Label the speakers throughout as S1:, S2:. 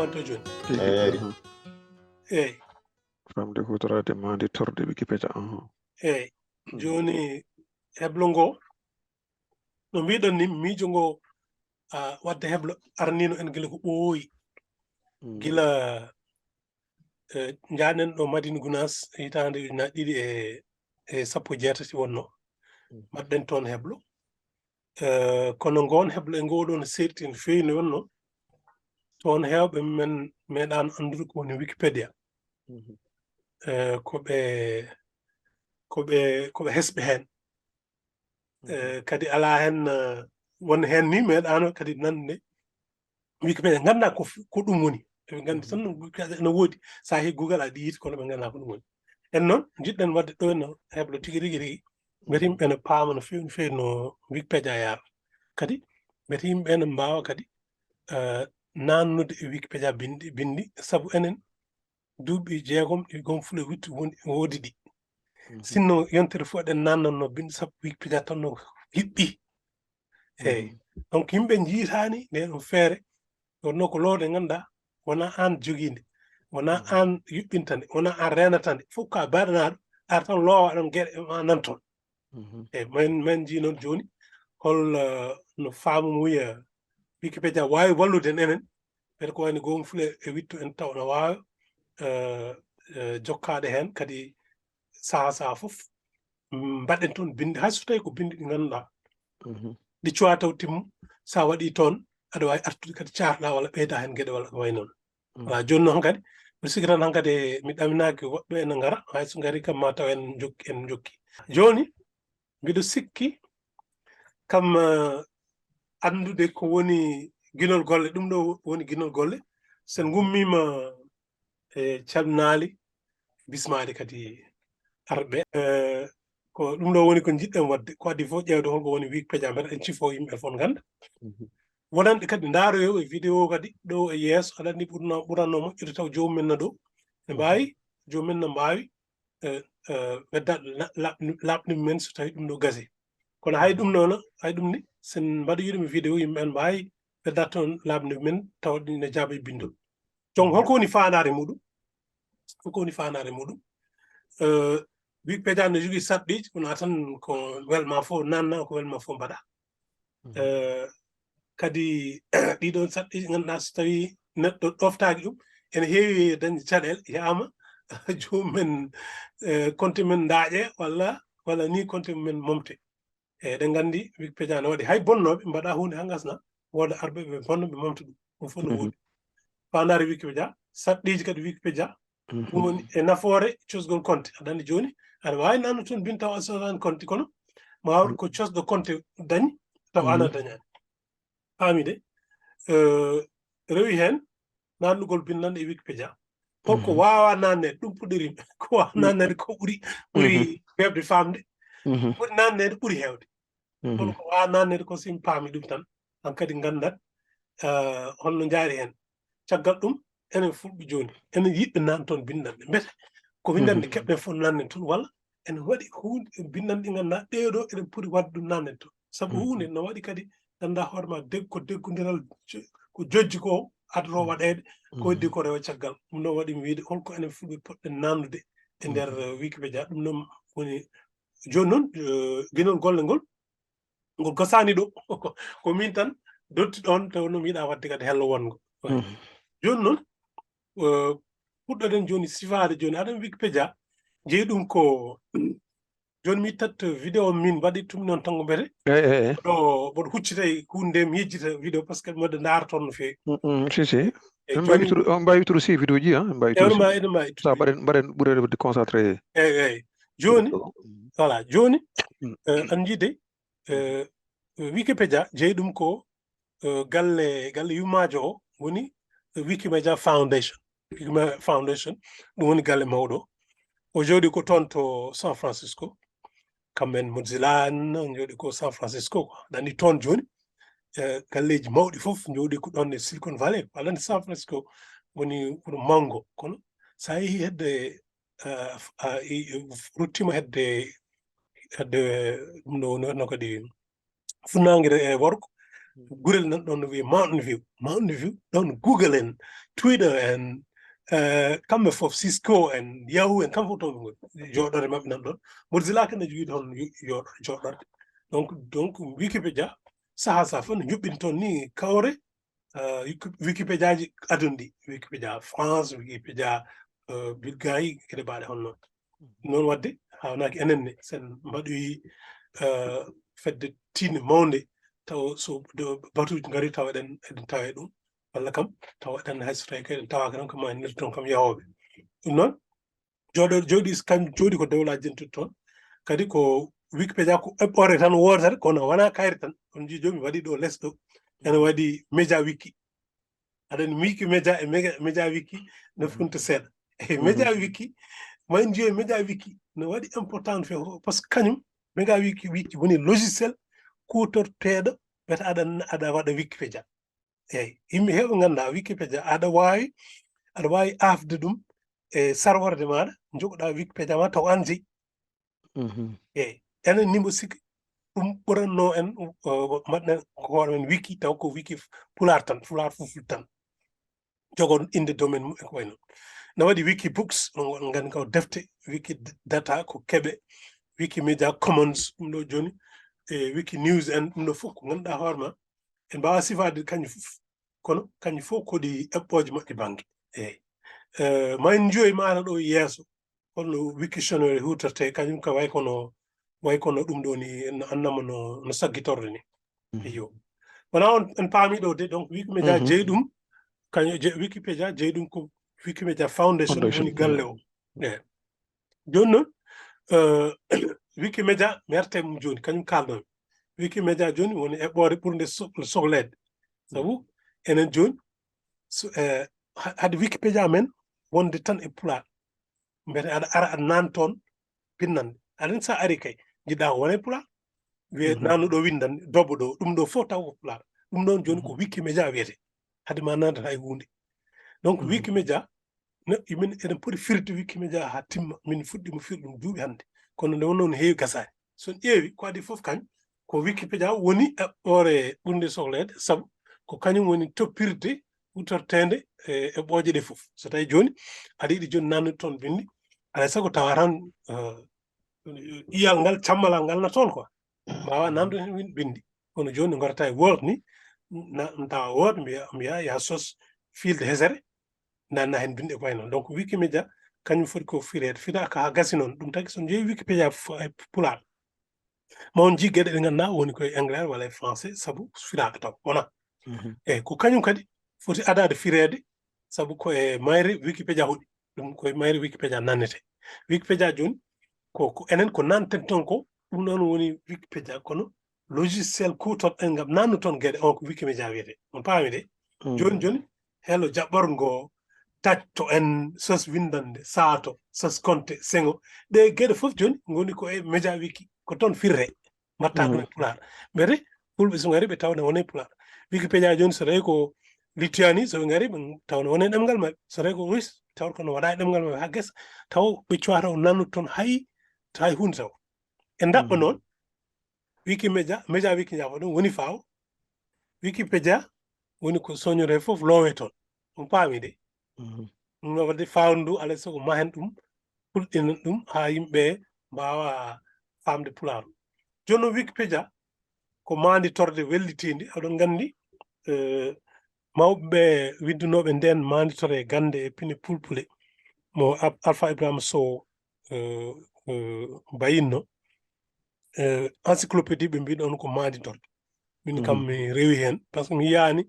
S1: fanto joni
S2: eyi famde huutoraade Maanditorde Wikipedia
S1: eyi joni heɓlo ngo no mbiɗon ni miijo ngo wadde heɓlo arnino en gila ko ɓooyi gila jaanen ɗo Madina Gounass hitande 2016 wonno mbaɗɗen toon heɓlo kono ngon heɓlo e ngoɗo no serti no feewi no wonno toon hewɓe men meeɗano andude ko woni Wikipedia koɓe hesɓe hen kadi ala hen won hen ni meeɗano kadi nande Wikipedia ganda ko ɗum woni ɓe gandi tan no woodi sa heehi Google aɗa yiita kono ɓe ganda ko ɗum woni en noon jiɗɗen wadde ɗo no heɓlo tigui rigui mbete yimɓe ne paama no feewi no feewi no Wikipedia yaara kadi mbete yimɓe ne mbawa kadi naatnude e Wikipedia bindi saabu enen duuɓi 6 ɗi Goomu Fulo Wiɗto woodi ɗi sinno yontere fof eɗen nannanno bindi saabu Wikipedia tan no hiɓɓi eyyi donc yimɓe jiitani nde ɗum feere wonno ko lowde ganduɗa wona an joguinde wona an yuɓɓintande wona an renatande fof ka baɗanaɗo ar tan loowa ɗon gueɗe ma nan toon eyyi min jii noon joni no faamuya Wikipedia wawi wallude enen beete ko wayno Goomu Fulo e Wiɗto en taw no wawi jokkade hen kadi saaha fof mbaɗen toon bindi hay so tawi ko bindi ɗi ganduɗa ɗi cuwa taw timmu sa waɗi toon aɗa wawi artude kadi carɗa walla ɓeyda hen gueɗe walla ko way noon voilà joni noon kadi mbiɗa sikki tan hankkadi mi ɗaminaki woɓɓe ene ngara hayso gari kam ma taw en jokki joni mbiɗo sikki kam andude ko woni guinol golle ɗum ɗo woni guinol golle sen gummima e calminali bismade kadi arɓe ko ɗum ɗo woni ko jiɗɗen wadde ko addi fof ƴewde holko woni Wikipedia mbeɗa en cifo yimɓe fof ganda wonanɓe kadi daaroyo e vidéo kadi ɗo e yeeso aɗa andi ɓuranno moƴƴude taw jomumen no ɗo ne mbawi jomumen no mbawi weddade labɗi mumen so tawi ɗum ɗo gasi kono hay ɗum noon hay ɗum ni sen mbaɗoyiɗumi vidéo yimɓe en mbawi weddade toon labɗi mumen tawa ɗine jaaba e bindol donc holko woni fandare muɗum Wikipedia ne jogui sarɗiji wona tan ko welma fof nanna ko welma fof mbaɗa kadi ɗiɗon sarɗiji ganduɗa so tawi neɗɗo ɗoftaki ɗum ene heewi dañde caɗele yama jomumen compte men daaƴe walla ni compte men momte eyyi eɗen gandi Wikipedia ne waɗi hay bonnoɓe mbaɗa hunde ha gasna woda arɓeɓe bonna ɓe momta ɗum fof no woodi fandare Wikipedia sarɗiji kadi Wikipedia ɗum woni e nafoore cosgol compte aɗa andi joni aɗa wawi nanno toon bin taw a sodani compte kono ma wawɗ ko cosɗo compte dañi taw an a dañani faamide rewi hen nannugol bindande e Wikipedia holko wawa nannede ɗum puɗɗori ko wawa nannede ko ɓuuri webde famde ɓuuri nannede ɓuuri hewde holko wawa nannede ko simi paami ɗum tan hankkadi gandat holno jaari hen caggal ɗum enen fulɓe joni enen yiɗɓe nan toon bindande mbete ko windande keɓɗen fof nannen toon walla ene waɗi hunde bindande ɗi ganduɗa ɗeɗo eɗen poti wadde ɗum nannen toon saabu hunde no waɗi kadi ganduɗa hoorema ko deggodiral ko jojji ko adoro waɗede ko heddi ko rewa caggal ɗum ɗon waɗi mi wiide holko enen fulɓe poɗɗen nannude e nder Wikipedia ɗum ɗon woni joni noon guinol golle ngol gasani ɗo ko min tan dotti ɗon tawno mi yiɗa wadde kadi hello wongo joni noon puɗɗoɗen joni sifade joni aɗa Wikipedia jeeyi ɗum ko joni mi yittat vidéo min mbaɗi tumi noon tango mbete boɗo huccita e hunde mi yejjita vidéo par ce que mbaɗa ndaara toon no fewi
S2: si on mbawi wittude si vidéo ji
S1: eɗen mbawi
S2: sa mbaɗen ɓuurede concentré
S1: eyyi joni voilà joni an jiide Wikipedia jeeyi ɗum ko galle yumajo o woni Wikimedia Foundation ɗum woni galle mawɗo o jooɗi ko toon to San Francisco kamɓen Mozilla en jooɗi ko San Francisco ɗani toon joni galleji mawɗi fof jooɗi ko ɗon e Silicon Valley alande San Francisco woni kono mango kono sa yeehi hedde ruttima hedde ɗum ɗo wonno kadi funnaguere e worgo gurel nan ɗon no wiye Mountain View ɗon Google en Twitter en kamɓe fof Cisco en Yahoo en kamɓe fof toon ɓe ngoni jooɗore maɓɓe nan ɗon Mozilla kene jogii toon jooɗorde donc Wikipedia sahaa fof no juɓɓini toon ni kawre Wikipedia ji aduna ɗi Wikipedia France Wikipedia Bulgarie kede mbaaɗe hon noon noon wadde hawnaaki enen ne sen mbaɗoyi fedde tiinde mawnde taw so batuuji ngari taw eɗen tawe ɗum walla kam taw eɗen hay so tawi ko eɗen tawaaka tan ko ma nirti toon kam yahooɓe ɗum noon jooɗi ko dewlaji jentuɗi toon kadi ko Wikipedia ko eɓɓore tan woodata kono wona kayre tan on jii joomi waɗi ɗo less ɗo ene waɗi média wiki aɗani Wikimedia e média wiki no funta seeɗa média wiki ma en jiyoy média wiki no waɗi important feew par ce que kañum média wiki woni logiciel kutorteeɗo wiyata aɗa waɗa Wikipedia eyyi yimɓe heɓe ngannda Wikipedia aɗa wawi afde ɗum e sarworde maɗa jogoɗa Wikipedia ma taw an jeyi eyyi enen nimbo sikki ɗum ɓuranno en maɗɗen hoore men wiki taw ko wiki Pulaar tan Pulaar-Fulfulde tan jogon inde domaine mum e ko wayno no waɗi wiki books on ngandi ko defte wiki data ko keɓe Wikimedia Commons ɗum ɗo joni e wiki news en ɗum ɗo fof ko ngannduɗa hoore ma en mbawa sifade kañum fof kono kañum fof koɗi eɓɓoje moƴƴe banggue eyyi ma en joyi maata ɗo yeeso holno Wiktionary hutorte kañum ka way kono ɗum ɗo ni no annama no saggitorde ni iyo wona on en paami ɗo de donc Wikimedia jeeyi ɗum Wikipedia jeeyi ɗum ko Wikimedia Foundation woni galle o eyyi joni noon Wikimedia mi yarte mum joni kañum kalɗomi Wikimedia joni woni eɓɓore ɓurde sohlede sabu enen joni hade Wikipedia men wonde tan e Pulaar mbete aɗa ara aɗa nan toon pinnande aɗa sa ari kay jiɗɗa ko wona e Pulaar wiye nannuɗo windande dobbo ɗo ɗum ɗo fof taw ko Pulaar ɗum ɗon joni ko Wikimedia wiyete hade ma nandata e hunde donc Wikimedia min eɗen poti firde Wikimedia ha timma min fuɗɗimo firde ɗum duuɓi hannde kono nde wonno no heewi gasani son ƴeewi ko adi fof kañum ko Wikipedia woni eɓɓore ɓurde sohlede sabu ko kañum woni toppirde hutortede e eɓɓoje ɗe fof so tawi joni aɗa yiɗi joni nannude toon bindi alay saago tawa tan iyal ngal cammalal ngal na toon quoi mbawa nandude hen bindi kono joni garata e Word ni tawa Word mbiya ya sos filde hesere nanna hen bindi ko way noon donc Wikimedia kañum foti ko firede firaka ha gasi noon ɗum tagi son jeeyi Wikipedia Pulaar ma on jii gueɗe ɗe ganduɗa woni koye anglais walla e français saabu firaka taw wona eyyi ko kañum kadi foti adade firede saabu koye mayre Wikipedia hoɗi ɗum koye mayre Wikipedia nannete Wikipedia joni ko enen ko nanten toon ko ɗum ɗon woni Wikipedia kono logiciel kutorɗen ngam nannu toon gueɗe on ko Wikimedia wiyete on paami de joni helo jaɓɓorgo tacto en sos windande saato sos konte sengo ɗe gueɗe fof joni goni ko e média wiki ko toon firre mbatta ɗum e Pulaar mbete fulɓe so ngari ɓe tawne wone Pulaar Wikipedia joni so tawi ko Lituanie so ɓe ngari ɓe tawne wone ɗemngal maɓɓe so tawi ko Russe tawata kono waɗa e ɗemngal maɓɓe ha guesa taw ɓe cuwata o nannude toon hay hunde taw e daɓɓa noon Wikimedia média wiki jafo ɗum woni faaw Wikipedia woni ko soñore fof loowe toon on paami de ɗum no wadde fawndu ndu alay saago mahen ɗum fulɗinan ɗum ha yimɓe mbawa famde Pulaar joni noon Wikipedia ko maanditorde wellitinde oɗon gandi mawɓe widdunoɓe nden maanditorde gannde e pine pulpule mo Alpha Ibrahima Sow bayinno encyclopédie ɓe mbi ɗon ko maanditorde min kam mi rewi hen par ce que mi yiyani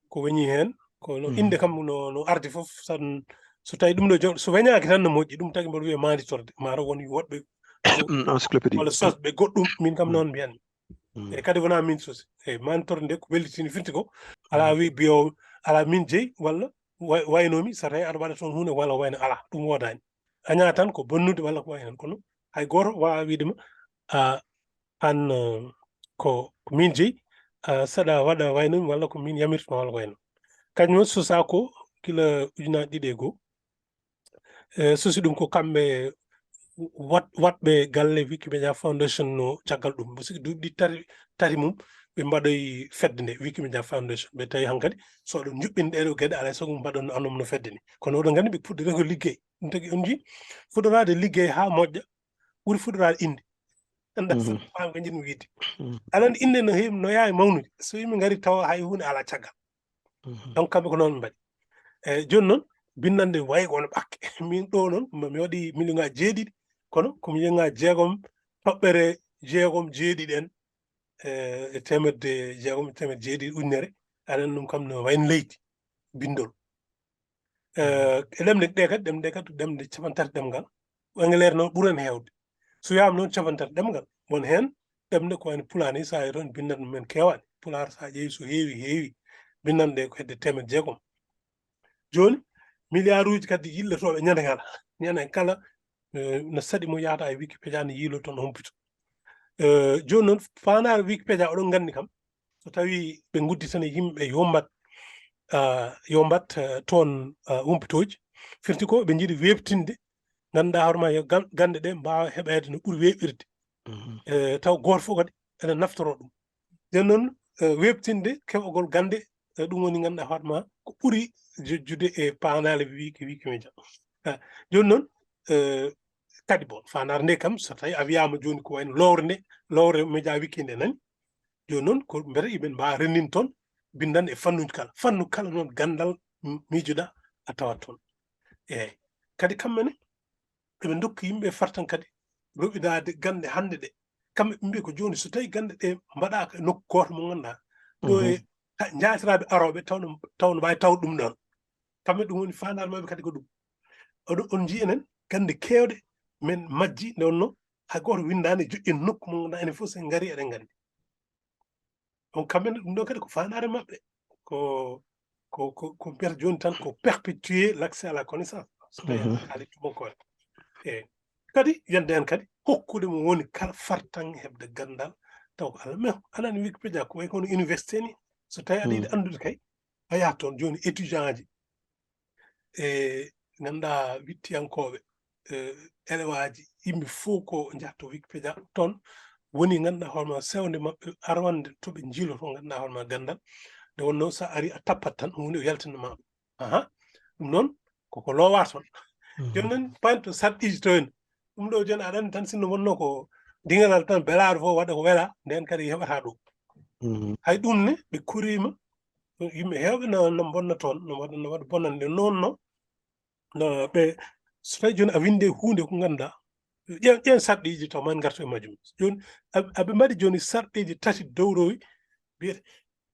S1: ko weñi hen kono inde kam no ardi fof tan so tawi ɗum ɗo so weñaki tan no moƴƴi ɗum tagi mboɗo wiya maanditorde mataw won woɗɓe
S2: encyclopédie
S1: walla sosɓe goɗɗum min kam noon mbiyanmi e kadi wona min sosi eyyi maanditorde nde ko wellitini firti ko ala wi biyowo ala min jeeyi walla waynomi so tawi aɗa waɗa toon hunde walla wayno ala ɗum wodani aña tan ko bonnude walla ko way hen kono hay goto wawa widema an ko min jeeyi saɗa waɗa waynomi walla ko min yamirtuma walla ko wayno kañum noon sosa ko gila ujunaje ɗiɗi e goho sosi ɗum ko kamɓe watɓe galle Wikimedia Foundation no caggal ɗum musiki duuɓi tari mum ɓe mbaɗoyi fedde nde Wikimedia Foundation ɓe tawi hankadi so oɗon juɓɓini ɗeɗo gueɗe alay sago mbaɗon anom no fedde ni kono oɗon gandi ɓe puɗɗori ko liggey ɗum tagi on jii fuɗɗorade liggey ha moƴƴa ɓuuri fuɗɗorade inde anda so fam ko jinmi wiide alan inde no heewi no yaawi mawnude so yimɓe ngari tawa hay hunde ala caggal donc kamɓe ko noon ɓe mbaɗi eyyi joni noon bindande wayi kono ɓakke min ɗo noon mi waɗi million ngaji 7 kono ko million ngaji 6 en e temedde 6 ujunere aɗa ɗum kam no wayno leydi bindol e ɗemɗe ɗe kadi ɗemɗe 3 ɗemngal Angleire noon ɓuuri hen heewde so wiyama noon 3 ɗemngal won hen ɗemɗe ko wayno Pulaar ni sa yi toon bindande mumen kewani Pulaar sa ƴeewi so heewi bindande ko hedde 600 joni milliard uji kadi yillotoɓe ñande kala no saɗi mo yahata e Wikipedia ne yiilo toon humpito joni noon fandare Wikipedia oɗon gandi kam so tawi ɓe gudditani yimɓe yo mbat toon humpitoji firti ko ɓe jiiɗi weɓtinde ganduɗa hoorema yo gande ɗe mbawa heɓede no ɓuuri weɓirde taw goto fof kadi ene naftoro ɗum nden noon weɓtinde keɓogol gande ɗum woni ganduɗa hoorema ko ɓuuri jejjude e pandale Wikimedia joni noon kadi bon fandare nde kam so tawi a wiyama joni ko wayno lowre média wiki nde nani joni noon ko beete yimɓe mbawa renndinde toon bindande e fannuji kala fannu kala noon gandal miijoɗa a tawat toon eyyi kadi kamɓene eɓe dokki yimɓe fartan kadi roɓinade gande hande ɗe kamɓe ɓe mbi ko joni so tawi gande ɗe mbaɗaka e nokku goto mo ganduɗa ɗo e jaatiraɓe aroɓe taw no mbawi tawde ɗum ɗon kamɓe ɗum woni fandare mabɓe kadi ko ɗum on jii enen gande kewɗe min majji nde wonno hay goto windani joƴƴini nokku mo ganduɗa enen foof sen gaari eɗen gandi donc kamɓene ɗum ɗo kadi ko fandare mabɓe ko mbiyata joni tan ko perpétuer l'accès à la connaissance so tawi haali tubankore eyyi kadi yande hen kadi hokkude mo woni kala fartan hebde gandal taw ko Allah mais anani Wikipedia ko way kono université ni so tawi aɗa yiiɗi andude kay a yahat toon joni étudiant ji e ganduɗa wittiyankoɓe élève aji yimɓe fof ko jahto Wikipedia toon woni ganduɗa hoorema sewde mabɓe arwande toɓe jiiloto ganduɗa hoorema gandal nde wonno sa ari a tappat tan hunde o yaltinama ɗum noon koko lowa toon joni noon panto sarɗiji to hen ɗum ɗo joni aɗa andi tan sinno wonno ko dingadal tan belaɗo fof waɗa ko weela nden kadi heɓata ɗum hay ɗum ne ɓe kurima yimɓe hewɓe no bonna toon no waɗa bonnande noon no ɓe so tawi joni a winde hunde ko ganduɗa ƴen sarɗiji taw man gartu e majjum joni aɓe mbaɗi joni sarɗiji 3 dowrowi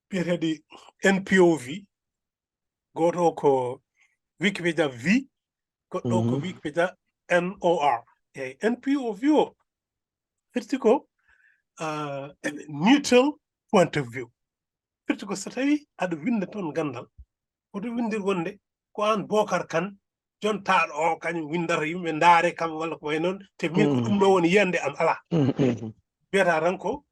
S1: biyeteɗi NPOV goto ko Wikipedia V goɗɗo ko Wikipedia NOR eyyi NPOV o firti ko neutral point of view firti ko so tawi aɗa winda toon gandal hoto windir wonde ko an Bocar Kane jontaɗo o kañum windata yimɓe ndaare kam walla ko way noon te min ko ɗum ɗo woni yiyande am ala wiyata tan ko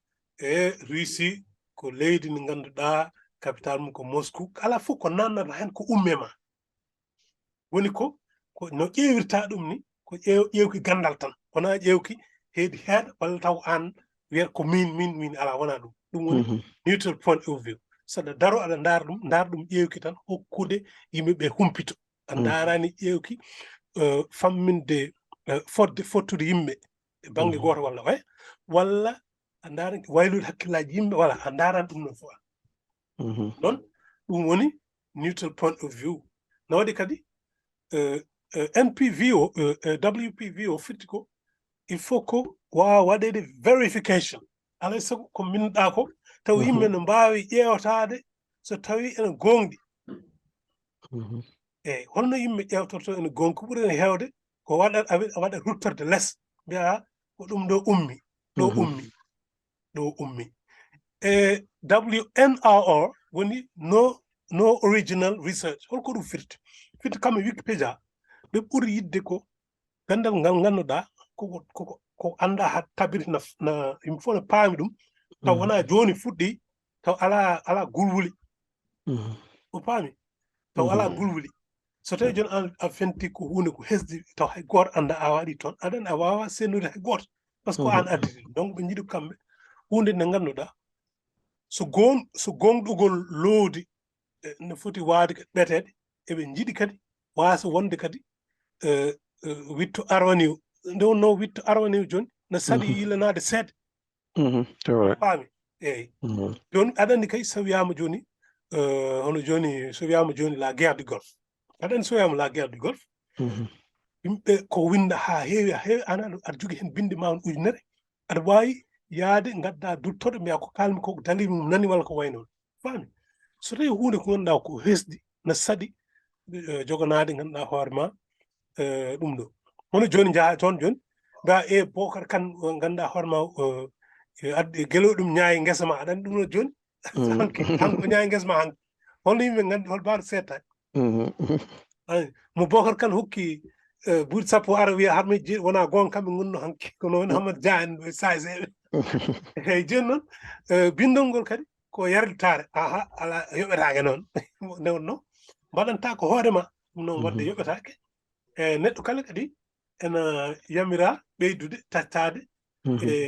S1: Russie ko leydi ndi ganduɗa capital mum ko Moscou ala fof ko nannata hen ko ummema woni ko no ƴeewirta ɗum ni ko ƴewki gandal tan wona ƴewki heedi heeɗa walla taw an wiyata ko min ala wona ɗum ɗum woni neutral point of view saɗa daro aɗa ndaara ɗum ƴewki tan hokkude yimɓeɓe humpito a ndaarani ƴewki famminde fottude yimɓe e banggue goto walla walla a ndaarani waylude hakkillaji yimɓe wala a ndaarani ɗum ɗon fof noon ɗum woni neutral point of view no waɗi kadi NPV o WPV o firti ko il faut ko wawa waɗede verification alay saago ko minɗa ko taw yimɓe no mbawi ƴewtade so tawi ene gonɗi eyyi holno yimɓe ƴewtorto ene gonɗi ko ɓuuri hen hewde ko waɗa ruttorde less mbiya ko ɗum ɗo ummi ɗo ummi e WNRR woni no original research holko ɗum firti kamɓe Wikipedia ɓe ɓuuri yidde ko gandal ngal ganduɗa ko anda ha tabiri na yimɓe fof ne paami ɗum taw wona joni fuɗɗi taw ala gulwuli o paami taw ala gulwuli so tawi joni an a fenti ko hunde ko hesdi taw hay goto anda a waɗi toon aɗan a wawa sennude hay goto par ce que ko an additi ɗum donc ɓe jiiɗi kamɓe hunde nde ganduɗa so gonɗugol loodi ne foti waade kadi ɓeteɗe eɓe jiiɗi kadi wasa wonde kadi Wiɗto arwani nde wonno Wiɗto arwani joni ne saɗi yilanade seeɗa faami eyyi joni aɗa andi kay so wiyama joni hono joni so wiyama joni la guerre du golfe aɗa andi so wiyama la guerre du golfe yimɓe ko winda ha heewi an aɗa jogui hen binde ma ujunere aɗa wawi yaade gadda duttoɗo mbiya ko kalmi ko dangi mum nani walla ko way noon faami so tawi hunde ko ganduɗa ko hesdi ne saɗi joganade ganduɗa hoore ma ɗum ɗo hono joni jaaha toon joni mbiya Bocar Kane ganduɗa hoore ma adde gueloɗo ɗum ñaayi guesa ma aɗa andi ɗum ɗo joni hanki o ñaayi guesa ma hanki holno yimɓe gandi hol mbaɗo settani mo Bocar Kane hokki buuɗi sappo ara wiya harmi wona gonga kamɓe gonno hanki kono woni Hamadou Dia en saseɓe eyyi joni noon bindol ngol kadi ko yarlitare ala yoɓetake noon nde wonno mbaɗanta ko hoorema ɗum noon wadde yoɓetake neɗɗo kala kadi ena yamira ɓeydude tattade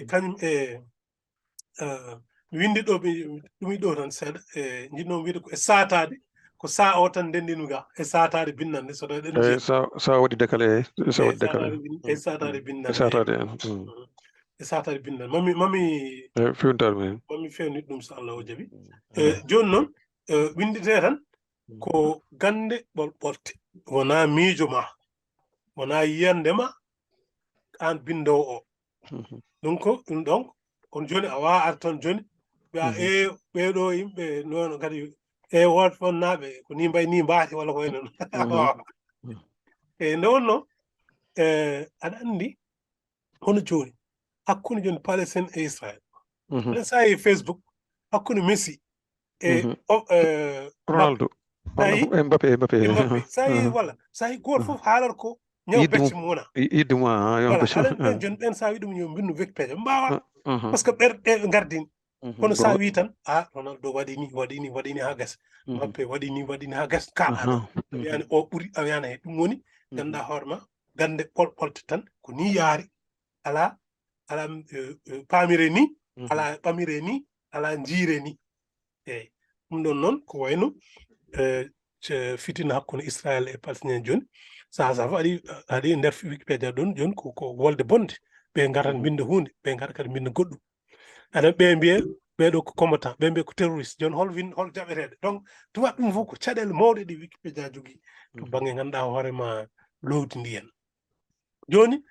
S1: kañum winde ɗo ɗumi ɗo tan seeɗa jinnomi wiide ko satade ko sa o tan ndendinu ga satade bindande so tawi ɗen
S2: sa waɗi décalé sa waɗi décalé
S1: satade bindande satade bindande mami fewnit ɗum so Allah o jaaɓi joni noon windete tan ko gande ɓolɓolte wona miijo ma wona yiyande ma an bindowo o donc on joni a wawa ar toon joni wiya ɓeɗo yimɓe noon kadi woto fonnaɓe ko ni mbay ni mbaati walla ko way noon nde wonno aɗa andi hono joni hakkude joni Palestine e Israël aɗa sa yi Facebook hakkude Messi
S2: Ronaldo
S1: Mbappé sa yi walla sa yi goto foof haalata ko ñaw becce mum wona voilà aɗa joni ɓen sa wi ɗum yo bindu Wikipedia mbawa par ce que ɓerɗe gardini kono sa wi tan Ronaldo waɗini ha gasa Mbappé waɗini ha gasa kaɗaɗo a wiyani o ɓuuri a wiyana he ɗum woni ganduɗa hoorema gande ɓolɓolte tan ko ni yaari ala pamire ni ala ɓamire ni ala jiire ni eyyi ɗum ɗon noon ko wayno fitina hakkude Israël e Palestine joni safa aɗi nder Wikipedia ɗon joni ko wolde bonde ɓe garat binda hunde ɓe gara kadi binda goɗɗum aɗa ɓe mbiye ɓeɗo ko combattant ɓe mbiye ko terroriste joni hol jaɓeteɗe donc tuma ɗum fof ko caɗele mawɗe ɗi Wikipedia jogui to banggue ganduɗa hoorema lowdi ndi hen joni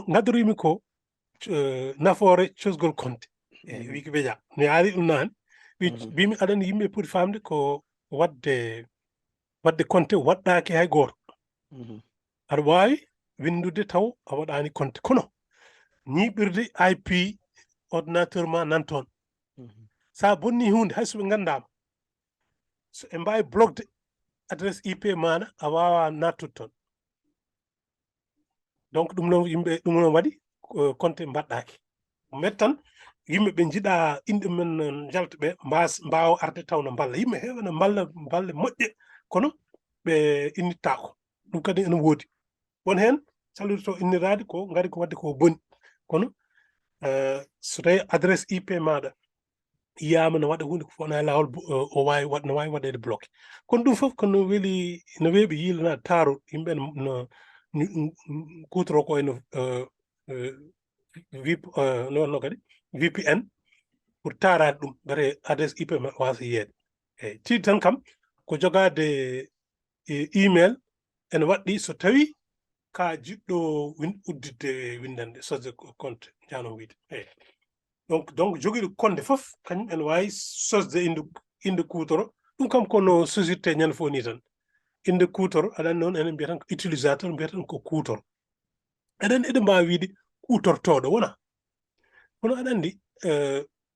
S1: gadorimi ko nafoore cosgol konte e Wikipedia mi haali ɗum nane mbimi aɗani yimɓe poti famde ko wadde konte waɗɗaki hay goto aɗa wawi windude taw a waɗani konte kono ñiɓirde IP ordinateur ma nan toon sa bonni hunde hay soɓe gandama so ɓe mbawi blogde adresse IP maɗa a wawa nattude toon donc ɗum noon yimɓe ɗum noon waɗi konte mbaɗɗaki mettan yimɓe ɓe jiiɗa inɗe men jalta ɓe mbawa arde taw no mballa yimɓe heeɓe no balle moƴƴe kono ɓe innittako ɗum kadi ene woodi won hen callude innirade ko gari ko wadde ko boni kono so tawi adresse IP maɗa yiyama no waɗa hunde ko fona lawol no wawi waɗede bloqué kono ɗum foof kono weeli no weeɓi yiilanade taaro yimɓe no kutoro ko eno no kadi VPN pour taarade ɗum gare adresse IP ma wasa yiyeede eyyi tiiɗi tan kam ko jogade email ene waɗɗi so tawi ka jiɗɗo uddidde windande sosde compte jano wiide eyyi donc joguiɗo konde foof kañum ene wawi sosde inde kutoro ɗum kam kono société ñande fof ni tan inde kutoro aɗa andi noon enen mbiyata tan ko utilisateur mbiyata tan ko kutoro eɗen eɗen mbawi wiide kutortoɗo wona kono aɗa andi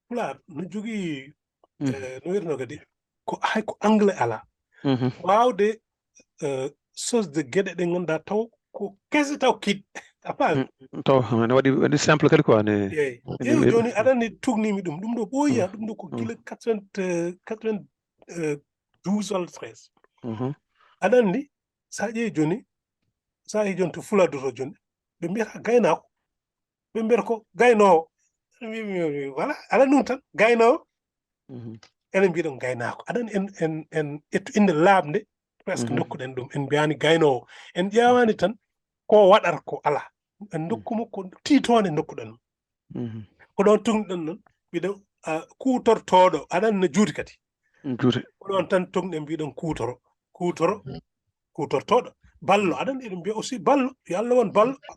S1: Pulaar no jogui no wiyeteno kadi ko hay ko anglais ala wawde sosde gueɗe ɗe ganduɗa taw ko kese taw kiɗɗe a faami
S2: taw ne waɗi simple kadi quoi ne
S1: eyyi joni aɗa andi tugnimi ɗum ɗo ɓooyiya ɗum ɗo ko guila 92 walla 13 aɗa anndi so a ƴeewi joni so a joni to Fuladu to joni ɓe mbiyata gaynaako ɓe mbiyata ko gaynoowo voilà ala ɗum tan gaynoowo enen mbiɗon gaynaako aɗa anndi en ƴettu innde laaɓnde presque dokkuɗen ɗum en mbiyani gaynoowo en ƴeewani tan ko waɗata ko ala en dokkuma ko tiitoonde dokkuɗen ɗum ko ɗon tugniɗen noon mbiɗen kuutortooɗo aɗa anndi no juuti kadi ko ɗon tan tugniɗen mbiɗen kuutortooɗo ballo aɗa anndi eɗen mbiya aussi ballo yo Allah won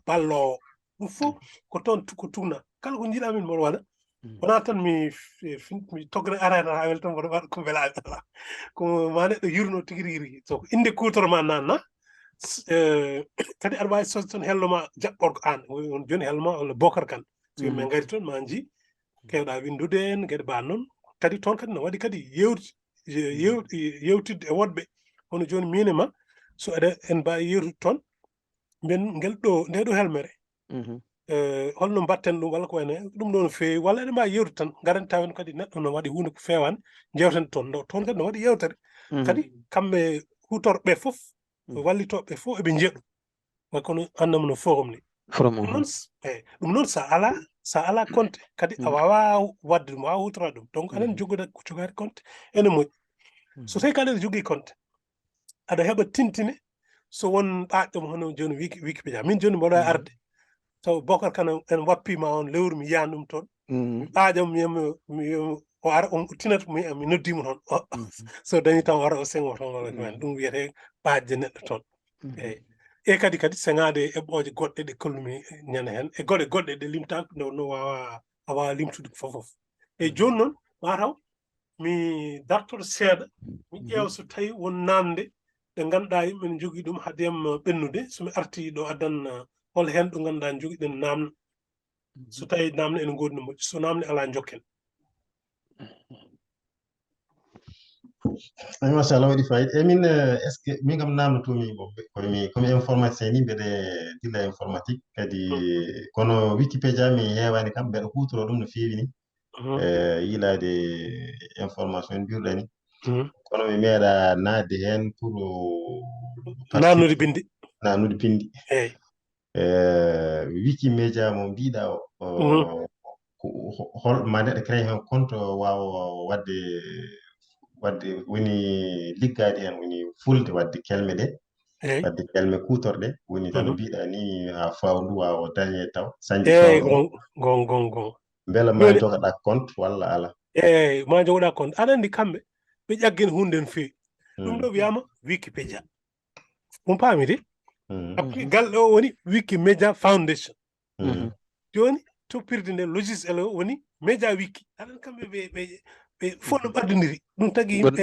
S1: balloowo ɗum fof ko toon ko tugna kala ko jiiɗa min mboɗo waɗa wona tan mi togre arani ha wel tan mboɗo waɗa ko welami ala ko ma neɗɗo yurno tigi rigui so ko inde kutoroma nanna kadi aɗa wawi sosde toon helloma jaɓɓorko an joni helloma walla Bocar Kane so min gari toon ma jii kewɗa windude en gueɗe mbaɗ noon kadi toon kadi ne waɗi kadi yewtidde e woɗɓe hono joni min e ma so en mbawi yewtude toon mbiyen nde ɗo helmere holno mbatten ɗum walla ko wayne ɗum ɗo no feewi walla eɗen mbawi yewtude tan garen tawen kadi neɗɗo no waɗi hunde ko fewani jewten toon toon kadi no waɗi yewtere kadi kamɓe hutorɓe fof wallitoɓe fof eɓe jiiya ɗum way kono annama no forum ni ɗum noon sa ala compte kadi a wawa wadde ɗum wawa hutorade ɗum donc aɗen jogoɗa ko jogade compte ene moƴƴi so tawi kaɗa jogui compte aɗa heɓa tintine so won ɓaƴɗomo hono joni Wikipedia min joni mboɗo arde taw Bocar Kane en wappima on lewru mi yiyan ɗum toon mi ɓaƴam mi o ara on tinata mi noddimo toon so dañi taw ara o sengo toon walla ko ɗum wiyete ɓaƴde neɗɗo toon eyyi kadi seŋade eɓɓoje goɗɗe ɗe kollumi ñande hen e goɗɗe ɗe limtaka nde no a wawa limtude ko fof eyyi joni noon mataw mi dartoto seeɗa mi ƴeewa so tawi won namde ɗe ganduɗa yimɓe ne jogui ɗum haadiyam ɓennude somi arti ɗo addan hol hen ɗo ganduɗa jogui ɗen namde so tawi namde ene godi no moƴƴi so namde ala jokken
S3: machallah waɗi fayida min est ce que min kam namdotomi komi informaticien ni mbeɗe dilla informatique kadi kono Wikipedia mi heewani kam mbeɗa hutoro ɗum no feewi ni yiilade information mbiruɗa ni kono mi meeɗa naatde hen pour naatnude bindi
S1: eyyi
S3: Wikimedia mo mbiɗa o hol ma neɗɗo créé hen compte wawa wadde woni liggade hen woni fulde wadde kelme ɗe wadde kelme kutorɗe woni tan mbiɗa ni ha fawndu wawa dañe taw sañde fawndu
S1: gon
S3: beela ma jogoɗa compte walla ala
S1: eyyi ma jogoɗa compte aɗa andi kamɓe ɓe ƴagguen hunde no fewi ɗum ɗo wiyama Wikipedia on paami de galɗo o woni Wikimedia Foundation joni toppirde nde logiciel o woni Media Wiki aɗan kamɓe ɓe fof no ɓaddodiri ɗum tagui yimɓe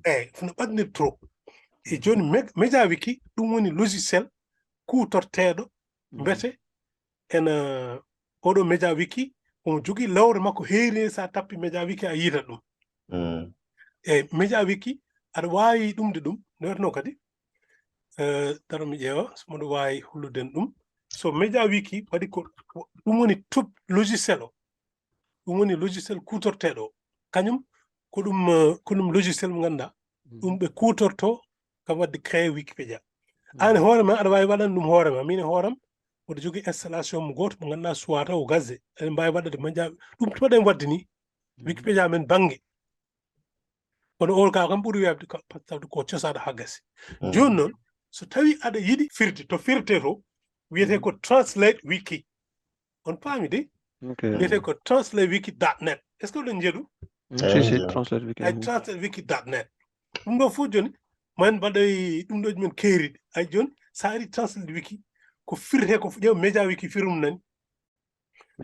S1: eyyi no ɓaddodiri trop e joni Media Wiki ɗum woni logiciel kutorteɗo mbete ena oɗo Media Wiki omo jogui lawre makko heeri sa tappi Media Wiki a yiitat ɗum eyyi Media Wiki aɗa wawi ɗumde ɗum nde watno kadi daro mi ƴeewa somoɗo wawi holluden ɗum so Media Wiki waɗi ko ɗum woni top logiciel o ɗum woni logiciel kutorteɗo o kañum ko ɗum logiciel mo ganduɗa ɗum ɓe kutorto kam wadde créé Wikipedia an hoorema aɗa wawi waɗan ɗum hoorema min e hooram oɗo jogui installation mo goto mo ganduɗa suwata o gazze eɗen mbawi waɗade Media ɗum toɗen wadde ni Wikipedia men banggue kono on ka kam ɓuuri webde tawde ko cosaɗo ha gasi joni noon so tawi aɗa yiiɗi firde to firte to wiyete ko translate wiki on paami de wiyete ko translate wiki.net est ce que oɗon jeeɗu translate wiki.net ɗum ɗo fof joni man mbaɗoy ɗum ɗoji men keeriɗe ay joni sa ari translate wiki ko firte ko ƴeew Media Wiki firum nani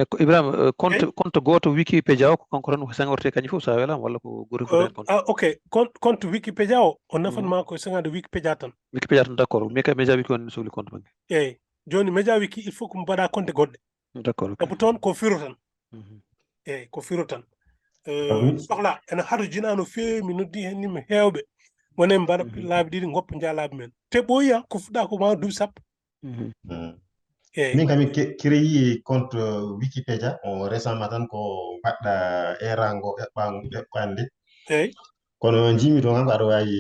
S2: ko Ibrahima compte goto Wikipedia o ko kanko tan sengorte kañum fof sa welama walla ko gori fof
S1: ok compte Wikipedia o nafanma ko sengade Wikipedia tan
S2: d' accord mais kay Media Wiki on sohli compte bange
S1: eyyi joni Media Wiki il faut ko mbaɗa compte goɗɗe
S2: d' accord
S1: sabu toon ko firo tan eyyi ko firo tan sohla ene hato jina no fewi mi noddi hen ni mi hewɓe wone mbaɗa laabi ɗiɗi goppa jaa laabi men te ɓooyi ko fuɗɗa ko ma duuɓi sappo eyyi
S3: min kam créé compte Wikipedia o récemment tan ko mbaɗɗa erango eɓɓande
S1: eyyi
S3: kono jimi to kanko aɗa wawi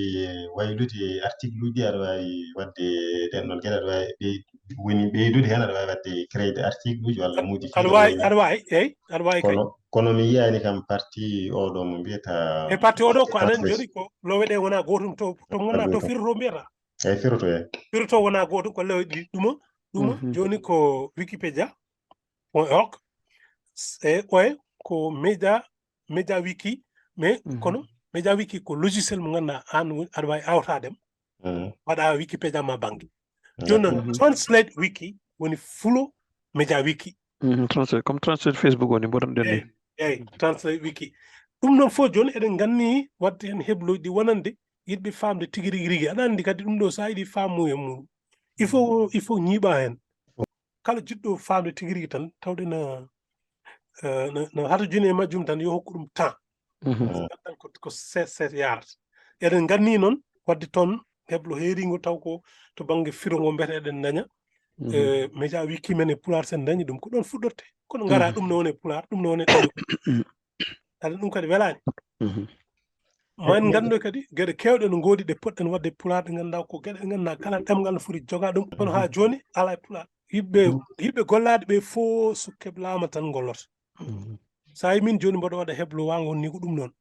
S3: waylude article uji aɗa wawi wadde ɗen ɗon gueɗe aɗa wawi woni ɓeydude hen aɗa wawi wadde créé article uji walla modifié
S1: aɗa wawi eyyi aɗa wawi kay
S3: kono mi yiyani kam parti oɗo mo mbiyata
S1: e parti oɗo ko anen joni ko loweɗe wona gotum to ganduɗa to firto mbiyata
S3: eyyi firto e
S1: firto wona gotum ko lewe ɗuma joni ko wikipedia.org e oye ko média wiki mais kono média wiki ko logiciel mo ganduɗa an aɗa wawi awtadem waɗa wikipedia ma banggue joni noon translate wiki woni fulo média wiki
S2: comme translate Facebook woni mboɗon ni
S1: eyyi translate wiki ɗum noon fof joni eɗen ganni wadde hen hebloji ɗi wonande yidɓe famde tigui rigui aɗa andi kadi ɗum ɗo sa yiiɗi fammu e mum il faut ñiiɓa hen kala jiɗɗo famde tigui rigui tan tawde no hata joni e majjum tan yo hokku ɗum temps tan ko set yarata eɗen ganni noon wadde toon heblo heerigo taw ko to banggue firogo mbiyata eɗen daña média wiki men e Pulaar sen dañi ɗum ko ɗon fuɗɗorte kono gara ɗum no woni Pulaar ɗum no woni ɗemngal aɗa ɗum kadi welani man gandu kadi gueɗe kewɗe no godi ɗe poɗɗen wadde Pulaar ɗe ganduɗa ko gueɗe ɗe ganduɗa kala ɗemgal no foti joga ɗum kono ha joni ala e Pulaar yimɓe gollaɗe ɓe fo so keblama tan gollota sa yi min joni mboɗo waɗa heblo wango ni ko ɗum noon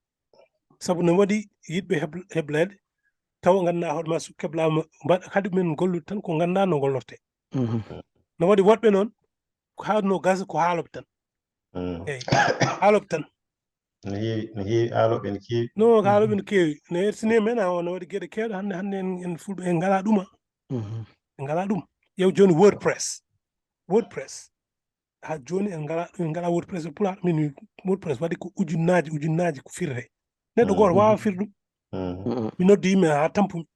S1: saabu no waɗi yiɗɓe heblede taw ganduɗa hoɗema so keblama haade men gollude tan ko ganduɗa no gollorte no waɗi woɗɓe noon ko hawno gasa ko haaloɓe tan eyyi haaloɓe tan
S3: no heewi aaloɓe no keewi
S1: no haaloɓe no keewi no hersini men no waɗi gueɗe kewɗe hande en fulɓe en ngala ɗuma en ngala ɗum yew joni wordpress ha joni en ngala wordpress e Pulaar min wordpress waɗi ko ujunnaji ko firre neɗɗo goto wawa fir ɗum mi noddi yimɓe ha tampumi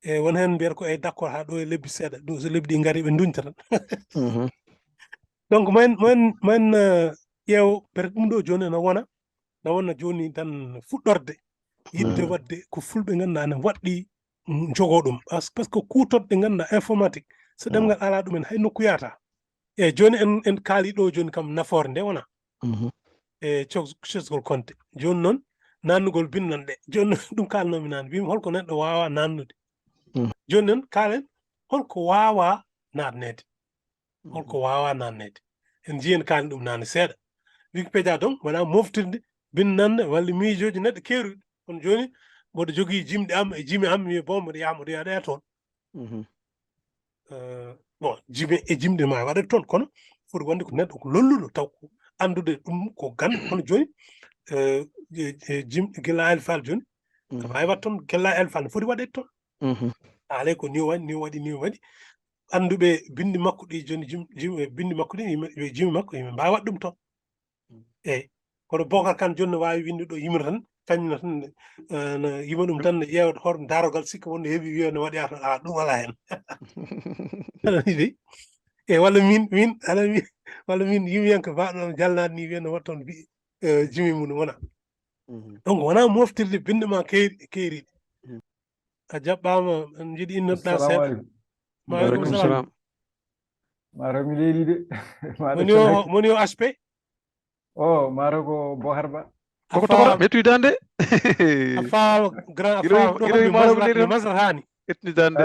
S1: e won hen mbiyata ko d' accord ha ɗo e lebbi seeɗa ɗum so lebbi ɗi gaari ɓe duñta tan donc moyen ƴeew peut être ɗum ɗo joni no wona joni tan fuɗɗorde yidde wadde ko fulɓe ganduɗa ne waɗɗi jogo ɗum par ce que kutoɗɗe ganduɗa informatique so ɗemgal ala ɗumen hay nokku yata eyyi joni en kaali ɗo joni kam nafoore nde wona e cosgol konte joni noon nannugol bindanɗe joni ɗum kalnomi nane mbimi holko neɗɗo wawa nannude joni noon kaalen holko wawa natnede en jiyen kaalen ɗum nane seeɗa wikipedia donc wona moftirde bindande walla miijoji neɗɗo keeruɗi kono joni mboɗo jogui jimɗe am e jimi am mi bon mboɗo yaha mboɗo wiya ɗaya toon bon jimi e jimɗe ma waɗat toon kono foti wonde ko neɗɗo ko lolluɗo taw ko andude ɗum ko gande kono joni jimɗe guella elfal joni aɗa wawi wat toon guella elfal ne foti waɗede toon alay ko ni waɗi anduɓe bindi makko ɗi joni jimi bindi makko ɗi yo jimi makko yimɓe mbawi waɗ ɗum toon eyyi kono Bocar Kane joni no wawi winde ɗo yimre tan kañum tan no yima ɗum tan no ƴeewata hoto darogal sikka wonde heeɓi wiya no waɗoya to ɗum ala hen aɗani de e walla min yimiyanke mbaɗo jalnade ni wiya no watta toon jimi mum wona donc wona moftirde binde ma keeriɗe a jaɓɓama en jiiɗi innirɗa seeɗa maaleykum salam
S4: maro mi leeli de
S1: moni o HP
S4: maro ko Bocar Ba
S2: koko tokora ɓettidande
S1: a faama grand a faama ɗo mi masratani
S2: ɓettidande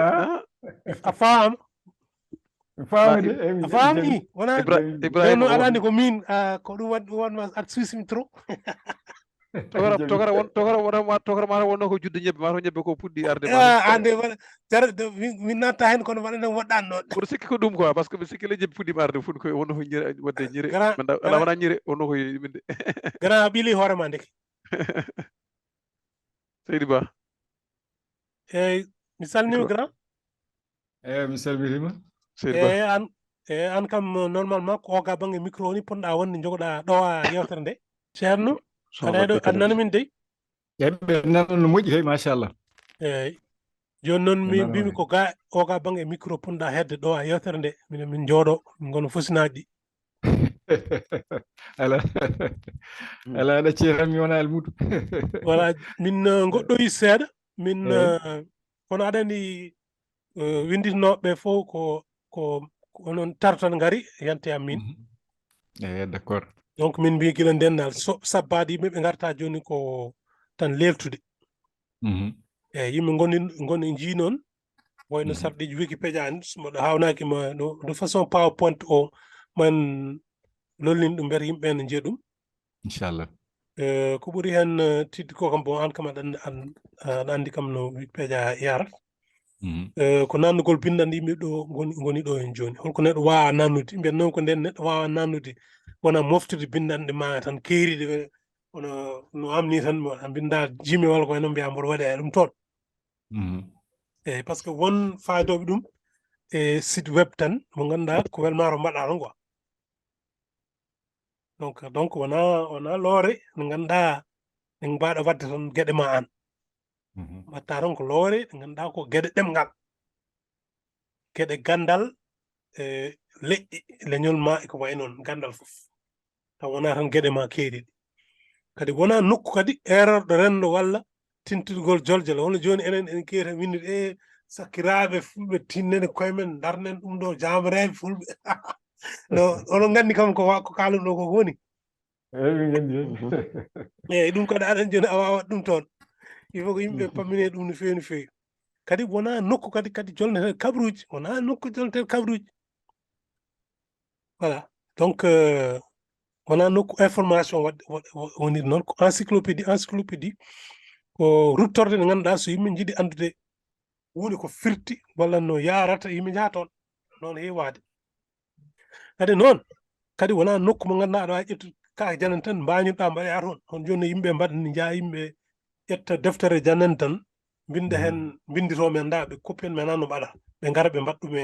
S1: a faama
S4: mi faamide
S1: a faami wona joni aɗa andi ko min ko ɗum wonma aɗa suusimi trop
S2: tokara mata wonno ko judde ñebbe mata ñebbe ko puɗɗi arde
S1: ande jarade min natta hen kono waɗa woɗɗani noon
S2: kono sikki ko ɗum quoi par ce que mi sikki le ñebbe puɗɗima arde fuɗi koye wonno ko wadde ñire ala wona ñire wonno koye yiminde
S1: grand ɓiili hoorema ndeke
S2: seydi Ba
S1: eyyi mi salmima grand
S4: mi salmitima
S2: seydi Ba
S1: an kam normalement ko oga banggue micro ni ponɗa wonde jogoɗa ɗowa yewtere nde ceerno aɗa aɗa nana min dey
S4: ɓe nanan no moƴƴi kay machallah
S1: eyyi joni noon min mbimi ko ga oga banggue micro ponɗa hedde ɗo a yewtere nde min jooɗo min gono fosinaji ɗi
S4: ala aɗa ceetan mi wona almudo
S1: voilà min goɗɗoyi seeɗa min kono aɗa andi winditinoɓe fof ko onon tartan gaari yante am min
S4: d' accord
S1: donc min mbi guila ndennal sabbade yimɓe ɓe garta joni ko tan leltude yimɓe ngoni jii noon wayno sarɗiji Wikipedia ni moɗo hawnaki ma de façon PowerPoint o man lollin ɗum mbiyata yimɓe ne jiya ɗum
S4: inchallah
S1: ko ɓuri hen tidde ko kam bon an kam aɗa andi kam no Wikipedia yarata ko nannugol bindande yimɓe ɗo ngoni ɗo hen joni holko neɗɗo wawa nannude mbiyat noon ko nden neɗɗo wawa nannude wona moftude bindanɗe ma tan keeriɗe no amni tan a binda jimi walla ko eno mbiya mboɗo waɗi e ɗum toon eyyi par ce que won faydoɓe ɗum e site web tan mo ganduɗa ko welmaro mbaɗa ɗon quoi donc wona loore nde ganduɗa ɗe mbaɗa wadde tan gueɗe ma an mbatta tan ko loore ɗe ganduɗa ko gueɗe ɗemngal gueɗe gandal leƴƴi leñol ma eko way noon gandal fof taw wona tan gueɗe ma keeriɗe kadi wona nokku kadi erorɗo rendo walla tintirgol joljole hono joni enen en keeri tan windude sakkiraɓe fulɓe tinnene koyemen darnen ɗum ɗo jamareɓe fulɓe no onon gandi kam ko kalum ɗo koko woni eyyi ɗum kadi aɗan joni a wawa ɗum toon il faut ko yimɓe pammine ɗum no fewi no fewi kadi wona nokku kadi jolnete kabruji wona nokku jolnete kabruji voilà donc wona nokku information woniri noon ko encyclopédie ko ruttorde nde ganduɗa so yimɓe jiiɗi andude hunde ko firti walla no yarata yimɓe jaha toon noon heewade kadi noon kadi wona nokku mo ganduɗa aɗa wawi ƴettude kaake janane tan mbañuɗa mbaɗoya toon on joni no yimɓe mbaɗani jaa yimɓe ƴetta deftere janane tan binda hen binditoɓe anda ɓe coppien mi no mbaɗa ɓe gara ɓe mbaɗa ɗum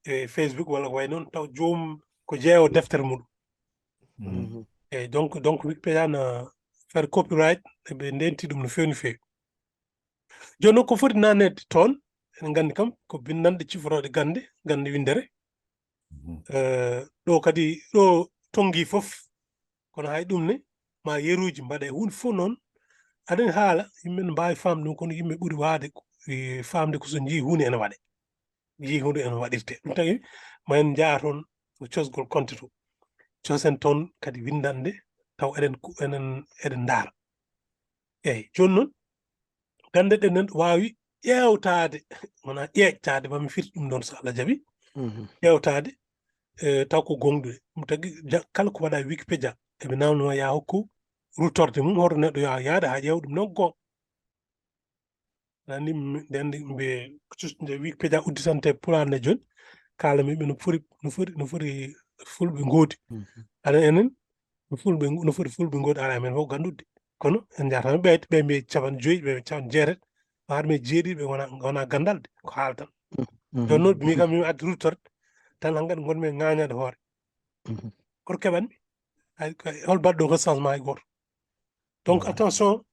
S1: e Facebook walla ko way noon taw joomum ko jeewo deftere muɗum eyyi donc Wikipedia no faire copyright eɓe ndenti ɗum no fewi no fewi joni noon ko foti nannede toon eɗen gandi kam ko bindanɗe ciforoɗe gande windere ɗo kadi ɗo tongi fof kono hay ɗum ne ma yeruji mbaɗe hunde fof noon aɗen haala yimɓe ne mbawi famde ɗum kono yimɓe ɓuuri wawde famde ko so jii hunde ene waɗe jii hunde ene waɗirte ɗum tagi ma en jaa toon no cosgol konte to cosen toon kadi windande taw eɗen ndaara eyyi joni noon gande ɗe nen wawi ƴewtade wona ƴeƴtade mami firti ɗum ɗon so Allah jaaɓi ƴewtade taw ko gonɗude ɗum tagi kala ko waɗa Wikipedia eɓe namdoma ya hokku ruttorde mum hoto neɗɗo yo yaade ha ƴeewa ɗum non gon andi ɓe nde Wikipedia udditante Pulaar nde joni kalami ɓe no foti fulɓe ngoodi aɗa enen no foti fulɓe ngoodi ala men fof gandude kono en jata ɓe mbiye 50 ɓe 60 haade men jeeɗiɗi ɓe wona gandalde ko haalatan joni noon mi kam mimi addi ruttorde tan hankkadi gonmi ŋañade hoore koto keɓanmi hol mbaɗɗo ko changement hay goto donc attention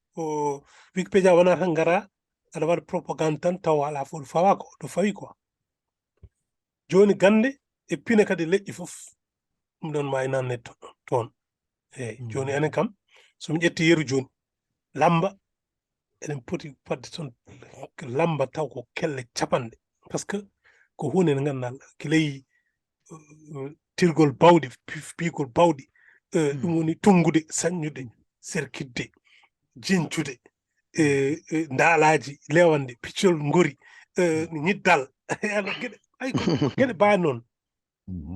S1: Wikipedia wona tan gara aɗa waɗa propagande tan taw ala fof ɗo fawi quoi joni gande e pine kadi leƴƴi fof ɗum ɗon mbawi nannede toon eyyi joni enen kam somi ƴetti yeru joni lamba eɗen poti fadde toon lamba taw ko kelle capanɗe par ce que ko hunde nde ganduɗa guilayi tirgol bawɗi piigol bawɗi ɗum woni tungude saññude serkidde jincude ndaalaji lewande piccol ngori ñiddal gueɗe gueɗe mbawi noon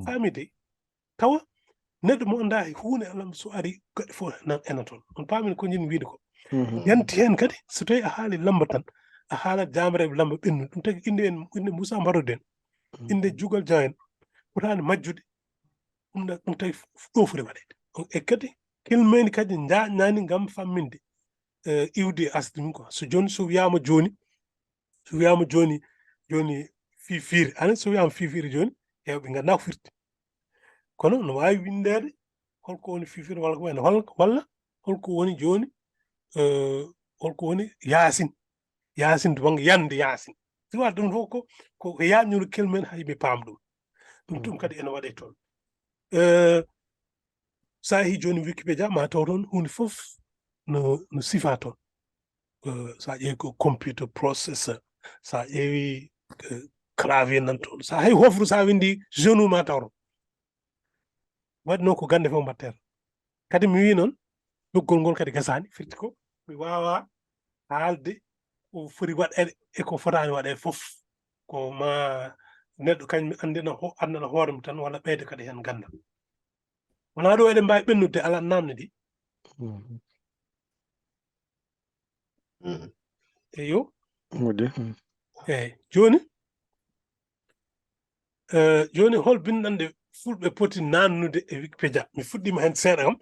S1: famide tawa neɗɗo mo anda hunde alam so ari gueɗe fof ena toon on paami ko jinmi wiide ko yanti hen kadi so tawi a haali lamba tan a haalat jamareɓe lamba ɓennude ɗum tagi inde Moussa Mbarodo en inde Jugal Dia en fotani majjude ɗum tagi ɗo foti waɗede e kadi kilmeni kadi jañnani gam famminde iwde asde mum quoi so wiyama joni fifire anen so wiyama fifire joni hewɓe ganda ko firti kono no wawi windede holko woni fifire walla ko wayno walla holko woni joni holko woni yasin to banggue yande yasin si wat ɗum fof ko yañude kelmen ha yimɓe paam ɗum kadi ene waɗe toon sa yeehi joni Wikipedia ma taw toon hunde fof no sifa toon sa ƴeewi ko computer processor sa ƴeewi clavier nan toon sa hay hofru sa windi genou ma taw toon waɗi noon ko gande fof mbatteta kadi mi wi noon doggol ngol kadi gasani firti ko mi wawa haalde ko foti waɗede e ko fotani waɗede fof ko ma neɗɗo kañum andina hoore mum tan walla ɓeyde kadi hen gandal wona ɗo eɗen mbawi ɓennude ala namde ɗi eyo eyyi joni hol bindande fulɓe poti nannude e Wikipedia mi fuɗɗima hen seeɗa kam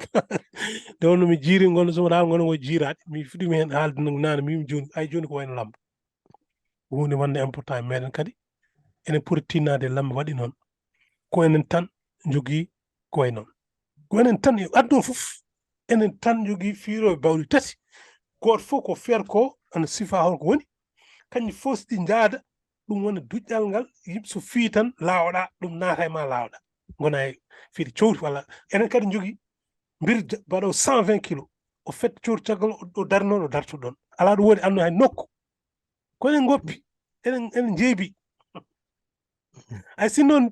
S1: nde wonno mi jiiri gonno somo ɗa gonno ko jiirade mi fuɗɗima hen haalde no nane mimi joni ay joni ko wayno lamba hunde wonde important e meɗen kadi enen poti tinnade lamba waɗi noon ko enen tan jogui ko way noon ko enen tan e aduna fof enen tan jogui fiiroɓe bawɗi tati goto fof ko feer ko ana sifa holko woni kanƴi fof so ɗi jaada ɗum woni duƴƴal ngal yimɓe so fii tan laawoɗa ɗum naata e ma laawoɗa gona e fiiɗe cowti walla enen kadi jogui mbir mbaɗo 120 kilos o fetta cowti caggal o dari noon o darto ɗon ala ɗum woodi andu hay nokku ko enen goppi enen jeebi ay sin noon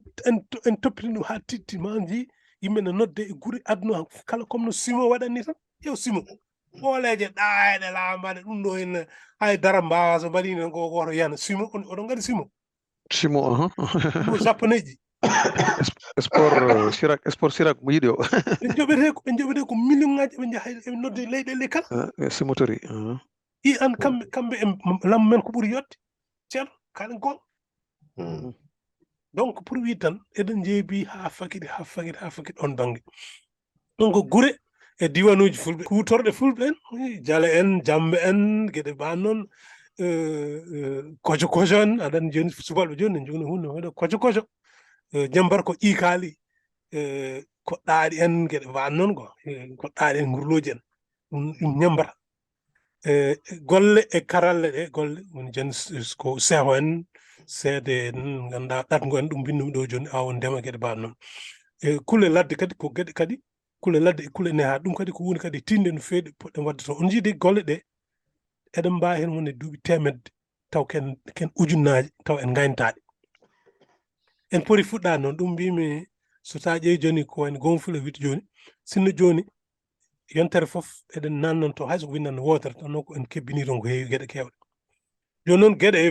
S1: en toppiti ɗum ha titti ma ji yimɓe ne nodde e guure aduna kala comme no simo waɗanni tan yew simo ɓooleje ɗaayaɗe laambaɗe ɗum ɗo henna hay dara mbawa so mbaɗini tan ko goto yana simo oɗon gandi simo ɗum japonais ji
S2: sport sirak mo yiɗi o
S1: ɓe joɓete ko million ngaji ɓe jaha eɓe nodde leyɗele kala
S2: simotori
S1: i an kamɓe e lammu men ko ɓuuri yodde ceerno kalen gol donc pour wi tan eɗen jeebi ha fakkiɗe on banggue donc guure e diwanuji fulɓe huutorɗe fulɓe en Jaale en Jambe en gueɗe ban noon kojo en aɗani joni subalɓe joni ne jogni hunde waɗa kojo jambar ko ƴiikali koɗɗaɗi en gueɗe ban noon quoi koɗɗaɗi en gurloji en ɗum ñambata golle e karalle ɗe golle woni joni ko seho en seede en ganduɗa ɗatgo en ɗum bindumi ɗo joni awo ndema gueɗe ban noon kulle ladde kadi ko gueɗe kadi kulle ladde e kulle neha ɗum kadi ko hunde kadi tinde no feewi poɗɗen wadde to on jiidi golle ɗe eɗen mbawi hen wonde duuɓi temedde taw ken ujunnaje taw en gayntaɗe en poti fuɗɗade noon ɗum mbimi so ta ƴeewi joni ko wayno Goomu Fulo witti joni sinno joni yontere foof eɗen nannonto hayso ko windande wotere tan noon ko en kebbini ton ko heewi gueɗe kewɗe joni noon gueɗe e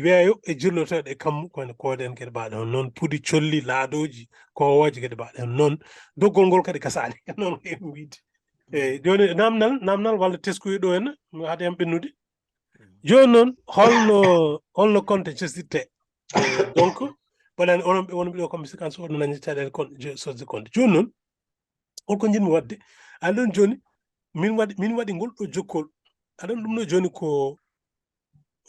S1: weeyo e jirloteɗe e kammu ko wayno koode en gueɗe mbaɗe on noon puudi colli laadoji kowoje gueɗe mbaɗe on noon doggol ngol kadi gasani noon ko en wiide eyyi joni namdal walla teskoyi ɗo henna haade hen ɓennude joni noon holno compte cestirte donc waɗani onon ɓe wonɓe ɗo kamɓe sikkan so oɗon dañi caɗele sosde compte joni noon holko jinmi wadde aɗon joni min waɗi ngol ɗo jokkol aɗon ɗum ɗo joni ko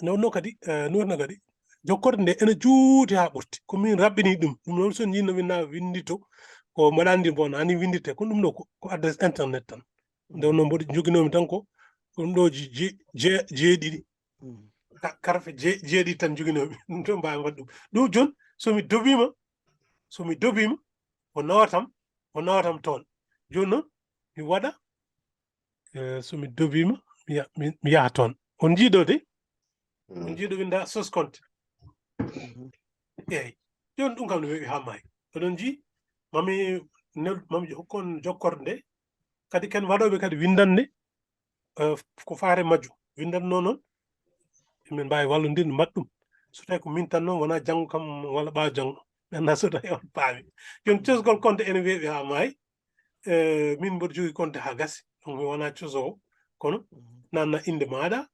S1: nonno kadi notno kadi jokkorde nde ene juuti ha ɓurti komin raɓɓini ɗum noon son jinno winna windito ko mbaɗandi bon ani windirte kono ɗum ɗo ko adresse internet tan nde wonno mboɗo joguinomi tan ko ɗum ɗo jeeɗiɗi karfe jeeɗiɗi tan joguinomi ɗum to mbawi wadde ɗum joni somi dobima o nawatam toon joni noon mi waɗa somi dobima mi yaha toon on jiiɗo de on jiiɗo winda sos compte eyyi joni ɗum kam ne weeɓi ha maayi oɗon jii mami hokkon jokkorde nde kadi ken waɗoɓe kadi windande ko faate majju windanno noon min mbawi wallodirde mbaɗ ɗum so tawi ko min tan noon wona janggo kam walla ɓaawo janggo mi anda so tawi on paami joni cosgol compte ene weeɓi ha maayi min mboɗo jogui compte ha gasi donc mi wona cosowo kono nanna inde maɗa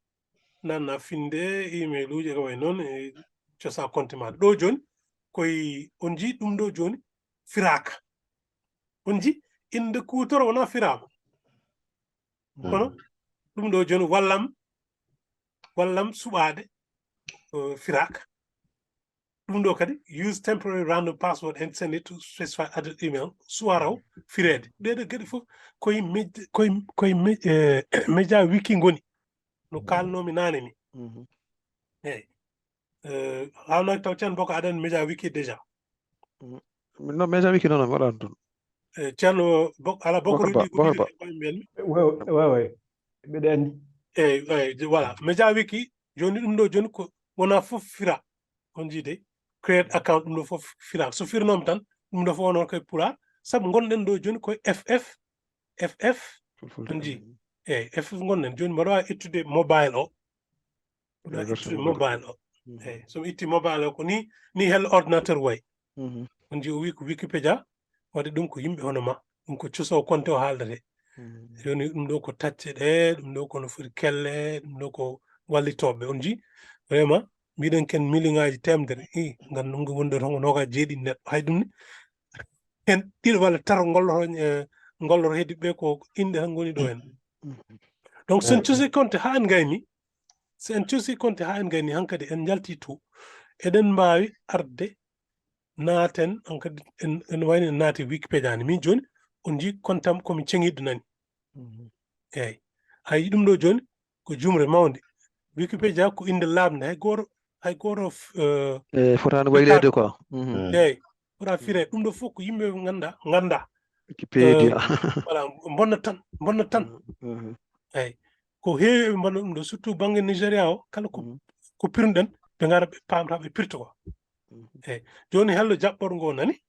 S1: nanna finde email uji ko way noon e cosa compte maɗa ɗo joni koye on jii ɗum ɗo joni firaka on jii inde kutoro wona firama kono ɗum ɗo joni wallam suɓade firaka ɗum ɗo kadi use temporary random password and send it to specified address email suwaraw firede ɗeɗo gueɗe fof koye média wiki goni no kalnomi nane ni eyyi hawnaki taw ceerno boko aɗani média wiki déjà
S2: non média wiki noon mi waɗani toon
S1: ceerno ala boko ruɗi ko mbiyatmi
S4: wawa mbeɗa andi
S1: eyyi voilà média wiki joni ɗum ɗo joni ko wona fof fira on jiide create account ɗum ɗo fof fira so firnoma tan ɗum ɗo fof wonon koye Pulaar saabu gonɗen ɗo joni koye ff on jii eyyi e fof gonɗen joni mbaɗa wawi ittude mobile o mbaɗa wawi ittude mobile o eyyi somi itti mobile o ko ni hello ordinateur wayi on ji o wi ko Wikipedia waɗi ɗum ko yimɓe hono ma ɗum ko cusowo konte o haaldete joni ɗum ɗo ko tacce ɗe ɗum ɗo kono foti kelle ɗum ɗo ko wallitoɓe on ji vraiment mbiɗen ken milliŋaji temedere ngam woni ɗo tan ko noga jeeɗiɗi neɗɗo hay ɗum ni hen ɗiɗo walla tato golloro heddiɓe ko inde tan goni ɗo hen donc sen cusi konte ha en gayni sen cusi konte ha en gayni hankkadi en jalti to eɗen mbawi arde naaten hankkadi en wayni en naati Wikipedia ni min joni on ji kontam komi ceŋiɗo nani eyyi a yi ɗum ɗo joni ko jumre mawde Wikipedia ko inde lamde hay goto
S2: fotani waylede quoi
S1: eyyi fota fire ɗum ɗo fof ko yimɓe ganda
S2: Wikipedia
S1: voilà bonna tan eyyi ko heewi ɓe mbanno ɗum ɗo surtout banggue Nigéria o kala ko pirnuɗen ɓe gara ɓe pamata ɓe pirta ko eyyi joni hello jaɓɓorgo ngo nani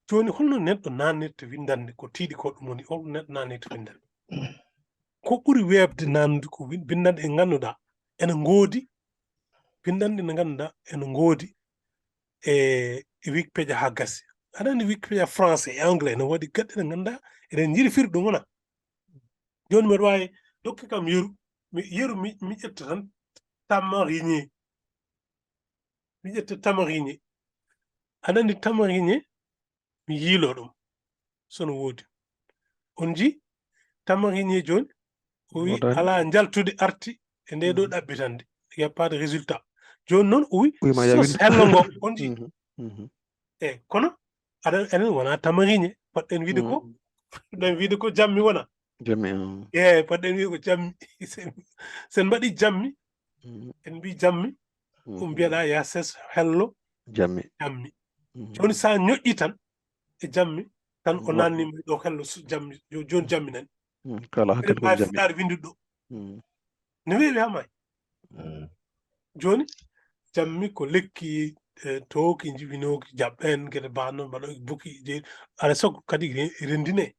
S1: joni holno neɗɗo nannirta windande ko tiiɗi ko ɗum woni holno neɗɗo nannirta windande ko ɓuri webde nannude ko bindande e ganduɗa ene ngoodi bindande nde ganduɗa ene ngoodi e Wikipedia ha gasi aɗa andi Wikipedia français e anglais ne waɗi gaɗɗe ɗe ganduɗa eɗen jiiɗi firde ɗum wona joni mbiɗa wawi dokki kam yeru mi ƴetta tan tamariñe mi ƴetta tamariñe aɗa andi tamariñe mi yiilo ɗum sono woodi on ji tamariñe joni o wi ala jaltude arti e nde ɗo ɗaɓɓitande y a pas de résultat joni noon o wi sos hello ngo on ji eyyi kono enen wona tamariñe poɗɗen wiide ko jammi wona eyyi poɗɗen wiide ko jammi sen mbaɗi jammi en mbi jammi ɗum mbiyeɗa ya ses hello jammi joni sa ñoƴƴi tan e jammi tan o nannima ɗo hello jammi joni jammi nani
S2: kala
S1: eɗen mbawi fuɗɗade windude ɗo ne weewi ha maayi joni jammi ko lekki tooki jiwinoki jaɓɓen gueɗe banno mbaɗo buki je alay saago kadi renndine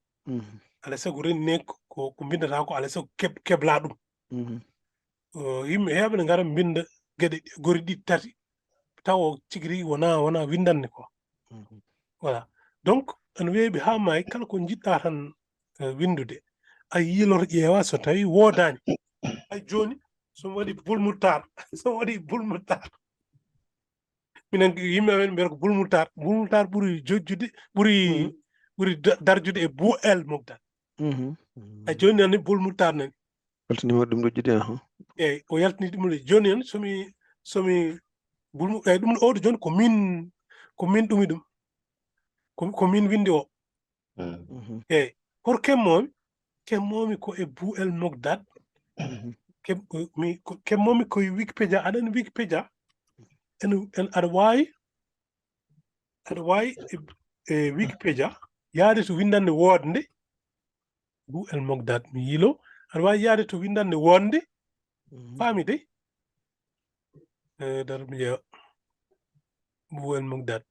S1: alay saago renndine ko bindata ko alay saago kebla ɗum yimɓe heeɓe ne gara binda gueɗe gori ɗiɗi tati taw tigui rigui wona windande quoi voilà donc ene weeɓi ha maayi kala ko jiɗɗa tan windude a yiiloto ƴeewa so tawi wodani hay joni somi waɗi bulmutar minen yimɓe amen mbiyata ko bulmutar ɓuuri jojjude ɓuuri darjude e bu'el mogdal hay joni nani bulmutar nani
S2: yaltinima ɗum ɗoƴƴude
S1: eyyi o yaltini ɗum ɗo joni en somi eyyi ɗum ɗo oɗo joni ko min ɗumi ɗum ko min windi o eyyi por kemmomi ko e bu'el mogdal kemmomi koye Wikipedia aɗa andi Wikipedia aɗa wawi e Wikipedia yaade to windande wodde bu'el mogdal mi yiilo aɗa wawi yaade to windande wonde faami de dar mi ƴeewa bu'el mogdal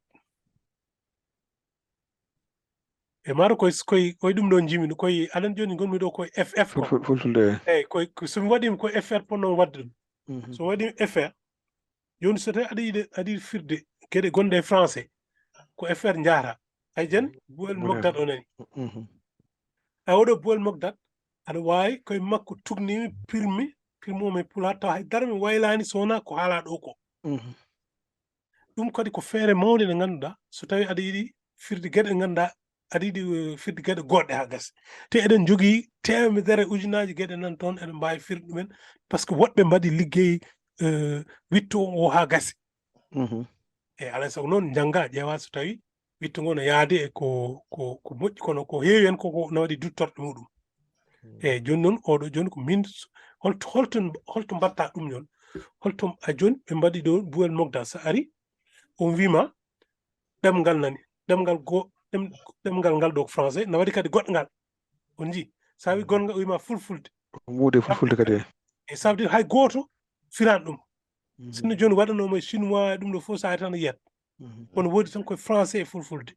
S1: e maaro koye ɗum ɗo jimi koye aɗa joni gonmi ɗo koye FF ko
S2: Fulfulde
S1: eyyi somi waɗima koye FR ponno wadde ɗum so waɗimi FR joni so tawi aɗa yiɗi firde gueɗe gonɗe e français ko FR jaata hay jen bu'el mogdal o nani a oɗo bu'el mogdal aɗa wawi koye makko tugnimi pirmi o e Pulaar taw haydara mi waylani so wona ko haala ɗo ko ɗum kadi ko feere mawde nde ganduɗa so tawi aɗa yiɗi firde gueɗe ɗe ganduɗa aɗa yiɗi firde gueɗe goɗɗe ha gasa te eɗen jogui temedere ujunaji gueɗe nan toon eɗen mbawi firde ɗumen par ce que woɗɓe mbaɗi ligguey Wiɗto o ha gasi eyyi alay saago noon jangga ƴeewa so tawi Wiɗto ngo no yaade e ko moƴƴi kono ko heewi hen koko no waɗi duttorɗe muɗum eyyi joni noon oɗo joni ko min holto mbatta ɗum yon holto a joni ɓe mbaɗi ɗo bu'el mogdal sa ari on wima ɗemngal nani ɗemngal ngal ɗo ko français ne waɗi kadi goɗɗo ngal on ji sa wi gonga o wima fulfulde
S2: muude fulfulde kadi
S1: e ça veut dire hay goto firani ɗum sinno joni waɗanoma e chinois ɗum ɗo fof sa ari tan yiyat kono woodi tan koye français e fulfulde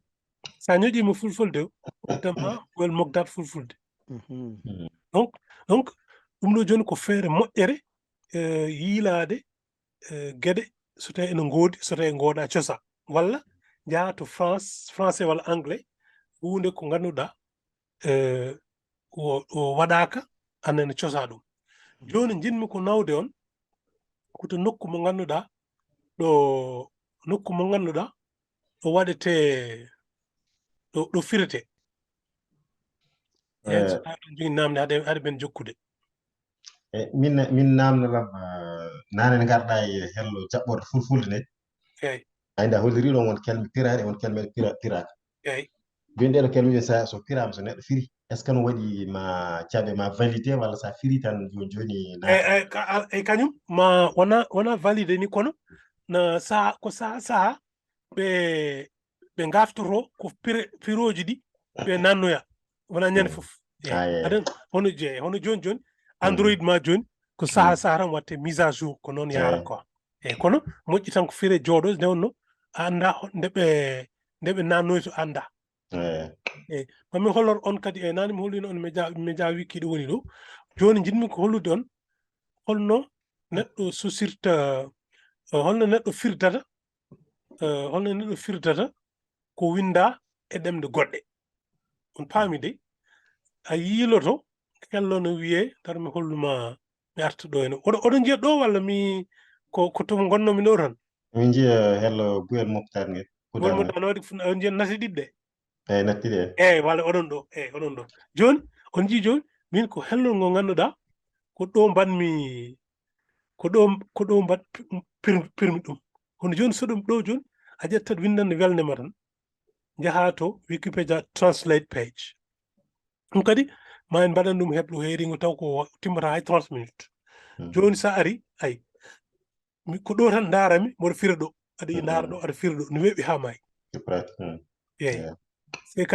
S1: sa ñoƴima fulfulde o waddama bu'el mogdal fulfulde donc donc ɗum ɗo joni ko feere moƴƴere yiilaade geɗe so tawi ene ngoodi so tawi ngooɗa cosa walla njaha to français walla anglais hunde ko ngannduɗaa o waɗaaka annene cosa ɗum joni jinmi ko nawde on koto nokku mo ngannduɗaa ɗo waɗete ɗo firete eyi so tawi ɗon jogii namde haɗe ɓen jokkude
S3: min namdoram nane nde garɗa e hello jaɓɓorde fulfulde nde
S1: eyi
S3: ayda holliri ɗon won kelme piraɗe won kelme piraka
S1: eyi
S3: joni ɗeɗo kelmeji so pirama so neɗɗo firi est ce que no waɗi ma caɓe ma validé walla sa firi tan joni
S1: eyi kañum ma wona validé ni kono no saha ko saha ɓe gaftoro ko piroji ɗi ɓe nannoya wona ñande fof aɗen hono joni android ma joni ko saha tan watte mise à jour ko noon yarata quoi eyi kono moƴƴi tan ko fire jooɗo nde wonno a anda ndeɓe nannoyto anda eyi mami hollor on kadi e nane mi hollino on média wiki ɗo woni ɗo joni jinmi ko hollude on holno neɗɗo sosirta holno neɗɗo firdata ko winda e ɗemde goɗɗe on paami de a yiiloto kello no wiye tan mi holluma mi arta ɗo hene oɗon jiya ɗo walla mi ko tomo gonnomi ɗo tan
S3: min jiya hello guyel moftar ngel
S1: gol mo tan on jiya nati ɗiɗɗe
S3: eyi nattiɗe
S1: eyi walla oɗon ɗo joni on jii joni min ko hellol ngo ngannduɗaa ko ɗo mbanmi ko ɗo mbat pirmi ɗum hono joni so ɗum ɗo joni a ƴettat windande welnema tan njaha to Wikipedia translate page ɗum kadi ma en mbaɗan ɗum heɓlo heeringo taw ko timmata hay 30 minutes joni sa ari ayi ko ɗo tan darami mboɗo fira ɗo aɗa ndaara ɗo aɗa fira ɗo no weɓi ha maayi eyi e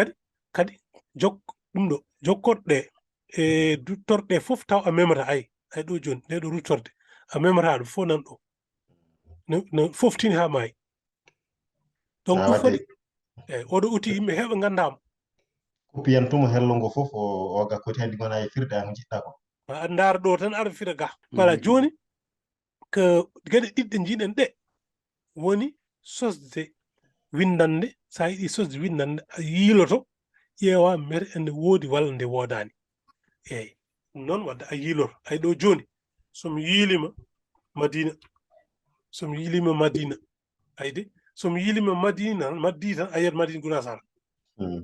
S1: kadi ɗum ɗo jokkoɗɗe e duttorɗe fof taw a memata ay ɗo joni nde ɗo ruttorde a memata ɗum fof nan ɗo no foftini ha maayi donc ɗum foti eyi oɗo uti yimɓe heɓe gandamo
S3: kuppiyantumo hello ngo fof o gakkoti hadi gona e firda ko jiɗɗa ko
S1: aɗa ndaara ɗo tan aɗa fira ga voilà joni ko geɗe ɗiɗɗe jiiɗen ɗe woni sosde windande sa yiɗi sosde windande a yiiloto ƴeewa mbete ende woodi walla nde woodani eyi ɗum noon wadde a yiiloto ay ɗo joni somi yiilima madina ayde somi yiilima maddi tan a yiyat madina guna sara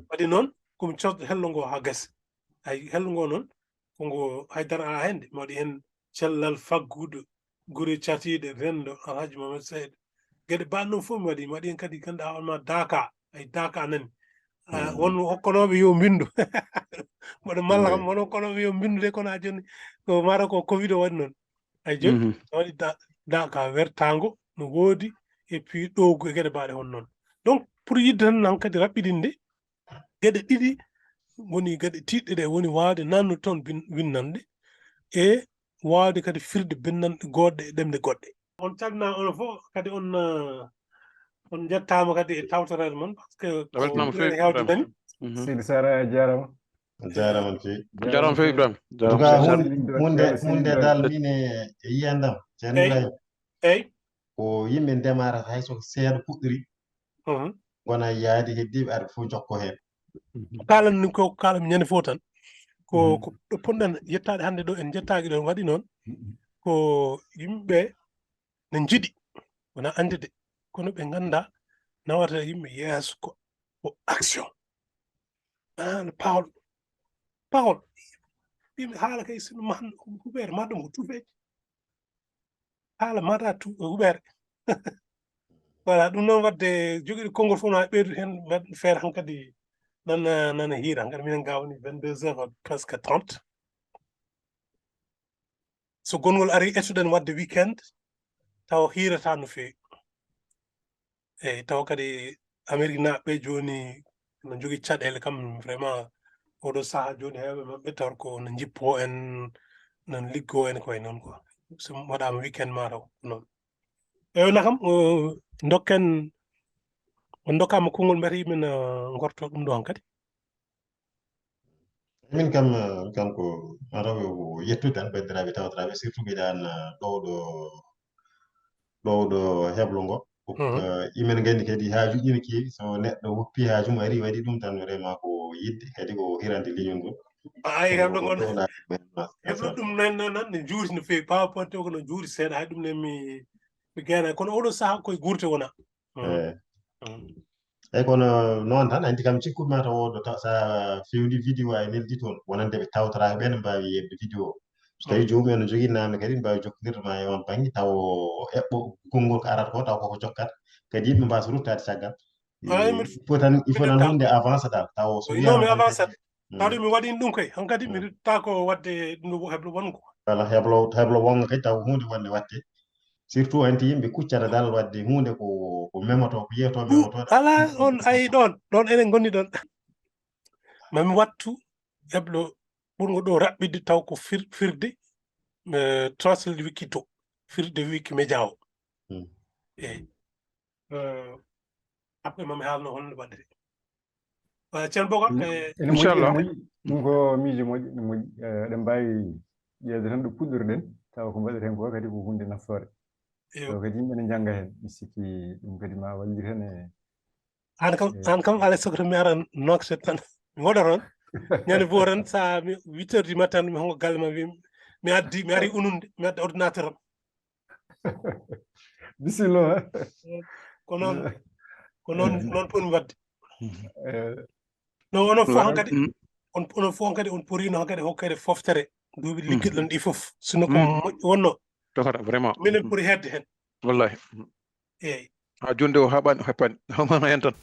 S1: waɗi noon komi cosɗo hello ngo ha gasi ay hello ngo noon kongo haydara ala hende mi waɗi hen cellal faggude gure catiɗe rendo alhaji mamadou sayd gueɗe mbaɗe ɗon fof mi waɗi hen kadi ganduɗa on ma daka ay daka nani won hokkonoɓe yo mbindu mbaɗa malla kam won hokkonoɓe yo mbindu de kono ha joni ko mara ko covid o waɗi noon ay joni mi waɗi daka wertago no woodi et puis ɗowgu e gueɗe mbaɗe hon noon donc pour yidde tan han kadi raɓɓiɗinde gueɗe ɗiɗi woni gueɗe tiɗɗe ɗe woni wawde nannude toon winnande e wawde kadi firde binnanɗe goɗɗe e ɗemde goɗɗe on calminama on fof kadi on jettama kadi e tawtorede moon par ce que
S2: weltanama fewi
S1: hewde nani
S4: Sidi Sara a jarama
S3: jarama fewi
S2: jarama fewi Ibrahima
S3: en tout cas hunde dal min e yiyandam ceerno Ibrahima
S1: eyi
S3: ko yimɓe ndemarata hay soko seeɗa puɗɗori gona yaadi heddiɓe arɓe fof jokko hen
S1: kalanni ko kalami ñande fof tan ko ɗo ponɗen yettade hannde ɗo en jettaki ɗon waɗi noon ko yimɓeɓe ne jiiɗi wona andede kono ɓe ganda nawata yimɓe yeeso ko action parole yimɓe haala kay sino huɓere maɗum ko tufeje haala mata huɓere voilà ɗum noon wadde joguiɗo konngol fof no ha ɓeydu hen mbaɗ feere hankkadi nana hiira hankkadi minen gawni 22h presque 30 so gongol ari ettuɗen wadde weekend taw hiirata no fewi eyyi taw kadi Amérique naɓeɓe joni no jogui caɗele kam vraiment oɗo saaha joni hewɓe mabɓe taw ko no jippo en non liggo en koye noon quoi so waɗama weekend mataw noon eyyi kam dokken on dokkama konngol mbiyata yimɓe gorto ɗum ɗo hankkadi
S3: min kam ko mataw ko yettude tan bandiraɓe tawtoraɓe surtout mbiɗan ɗo heblo ngo imen nganndi kadi haajuji ne keewi so neɗɗo woppi haaju mum ari waɗi ɗum tan vraiment ko yidde kadi ko hirande leñol ngol
S1: ay heblo ngon heblo ɗum nan ne juuti no feewi PowerPoint o ko no juuti seeɗa hay ɗum ne mi gayna kono oɗo saha koye guurte wona
S3: eyyi kono noon tan andi kam cikkude ma taw oɗo sa fewndi vidéo a neldi toon wonande ɓe tawtoraɓe ɓe ne mbawi yebde vidéo so tawi jomum ene jogui namde kadi ne mbawi jokkodirde ma e on banggue taw eɓɓo konngol ko arata ko taw koko jokkata kadi yimɓe mbasa ruttade caggal il faut tan hunde avance dal taw so
S1: non mi avance taw mi waɗino ɗum koy hankkadi mi ruttata ko wadde ɗum heblo wonko
S3: voilà heblo wonga kadi taw hunde wonde watte surtout anti yimɓe kuccata dal wadde hunde ko memoto ko yeeto memotoɗa
S1: ala on ayi ɗon enen gonni ɗon mami wattu heblo ɓurgo ɗo raɓɓide taw ko firde translate wiki to firde wikimedia o eyyi après mami haalno holno waɗete ceerno Bocar
S4: inchallah ɗum ko miijo moƴƴi ne moƴƴi eɗen mbawi ƴeewde tan ɗo puɗɗorɗen tawa ko mbaɗeten hen ko kadi ko hunde naftore so kadi yimɓe ne jangga hen mi sikki ɗum kadi ma wallir hen
S1: an kam alay sago to mi ara nokset tan mi waɗa toon ñande fo tan sa 8 heures du matin mi hongo galle ma wi mi ari ununde mi adda ordinateur am
S4: bisimilla
S1: ko noon poni wadde non onon fof hankadi onon fof hankadi on porino hankadi hokkede foftere duuɓi liggiɗɗon ɗi fof sino ko moƴƴi wonno
S2: dokata vraiment
S1: minen ɓuuri hedde hen
S2: wallahi
S1: eyyi
S2: ha jonde o haɓani o heppani hawmano hen tan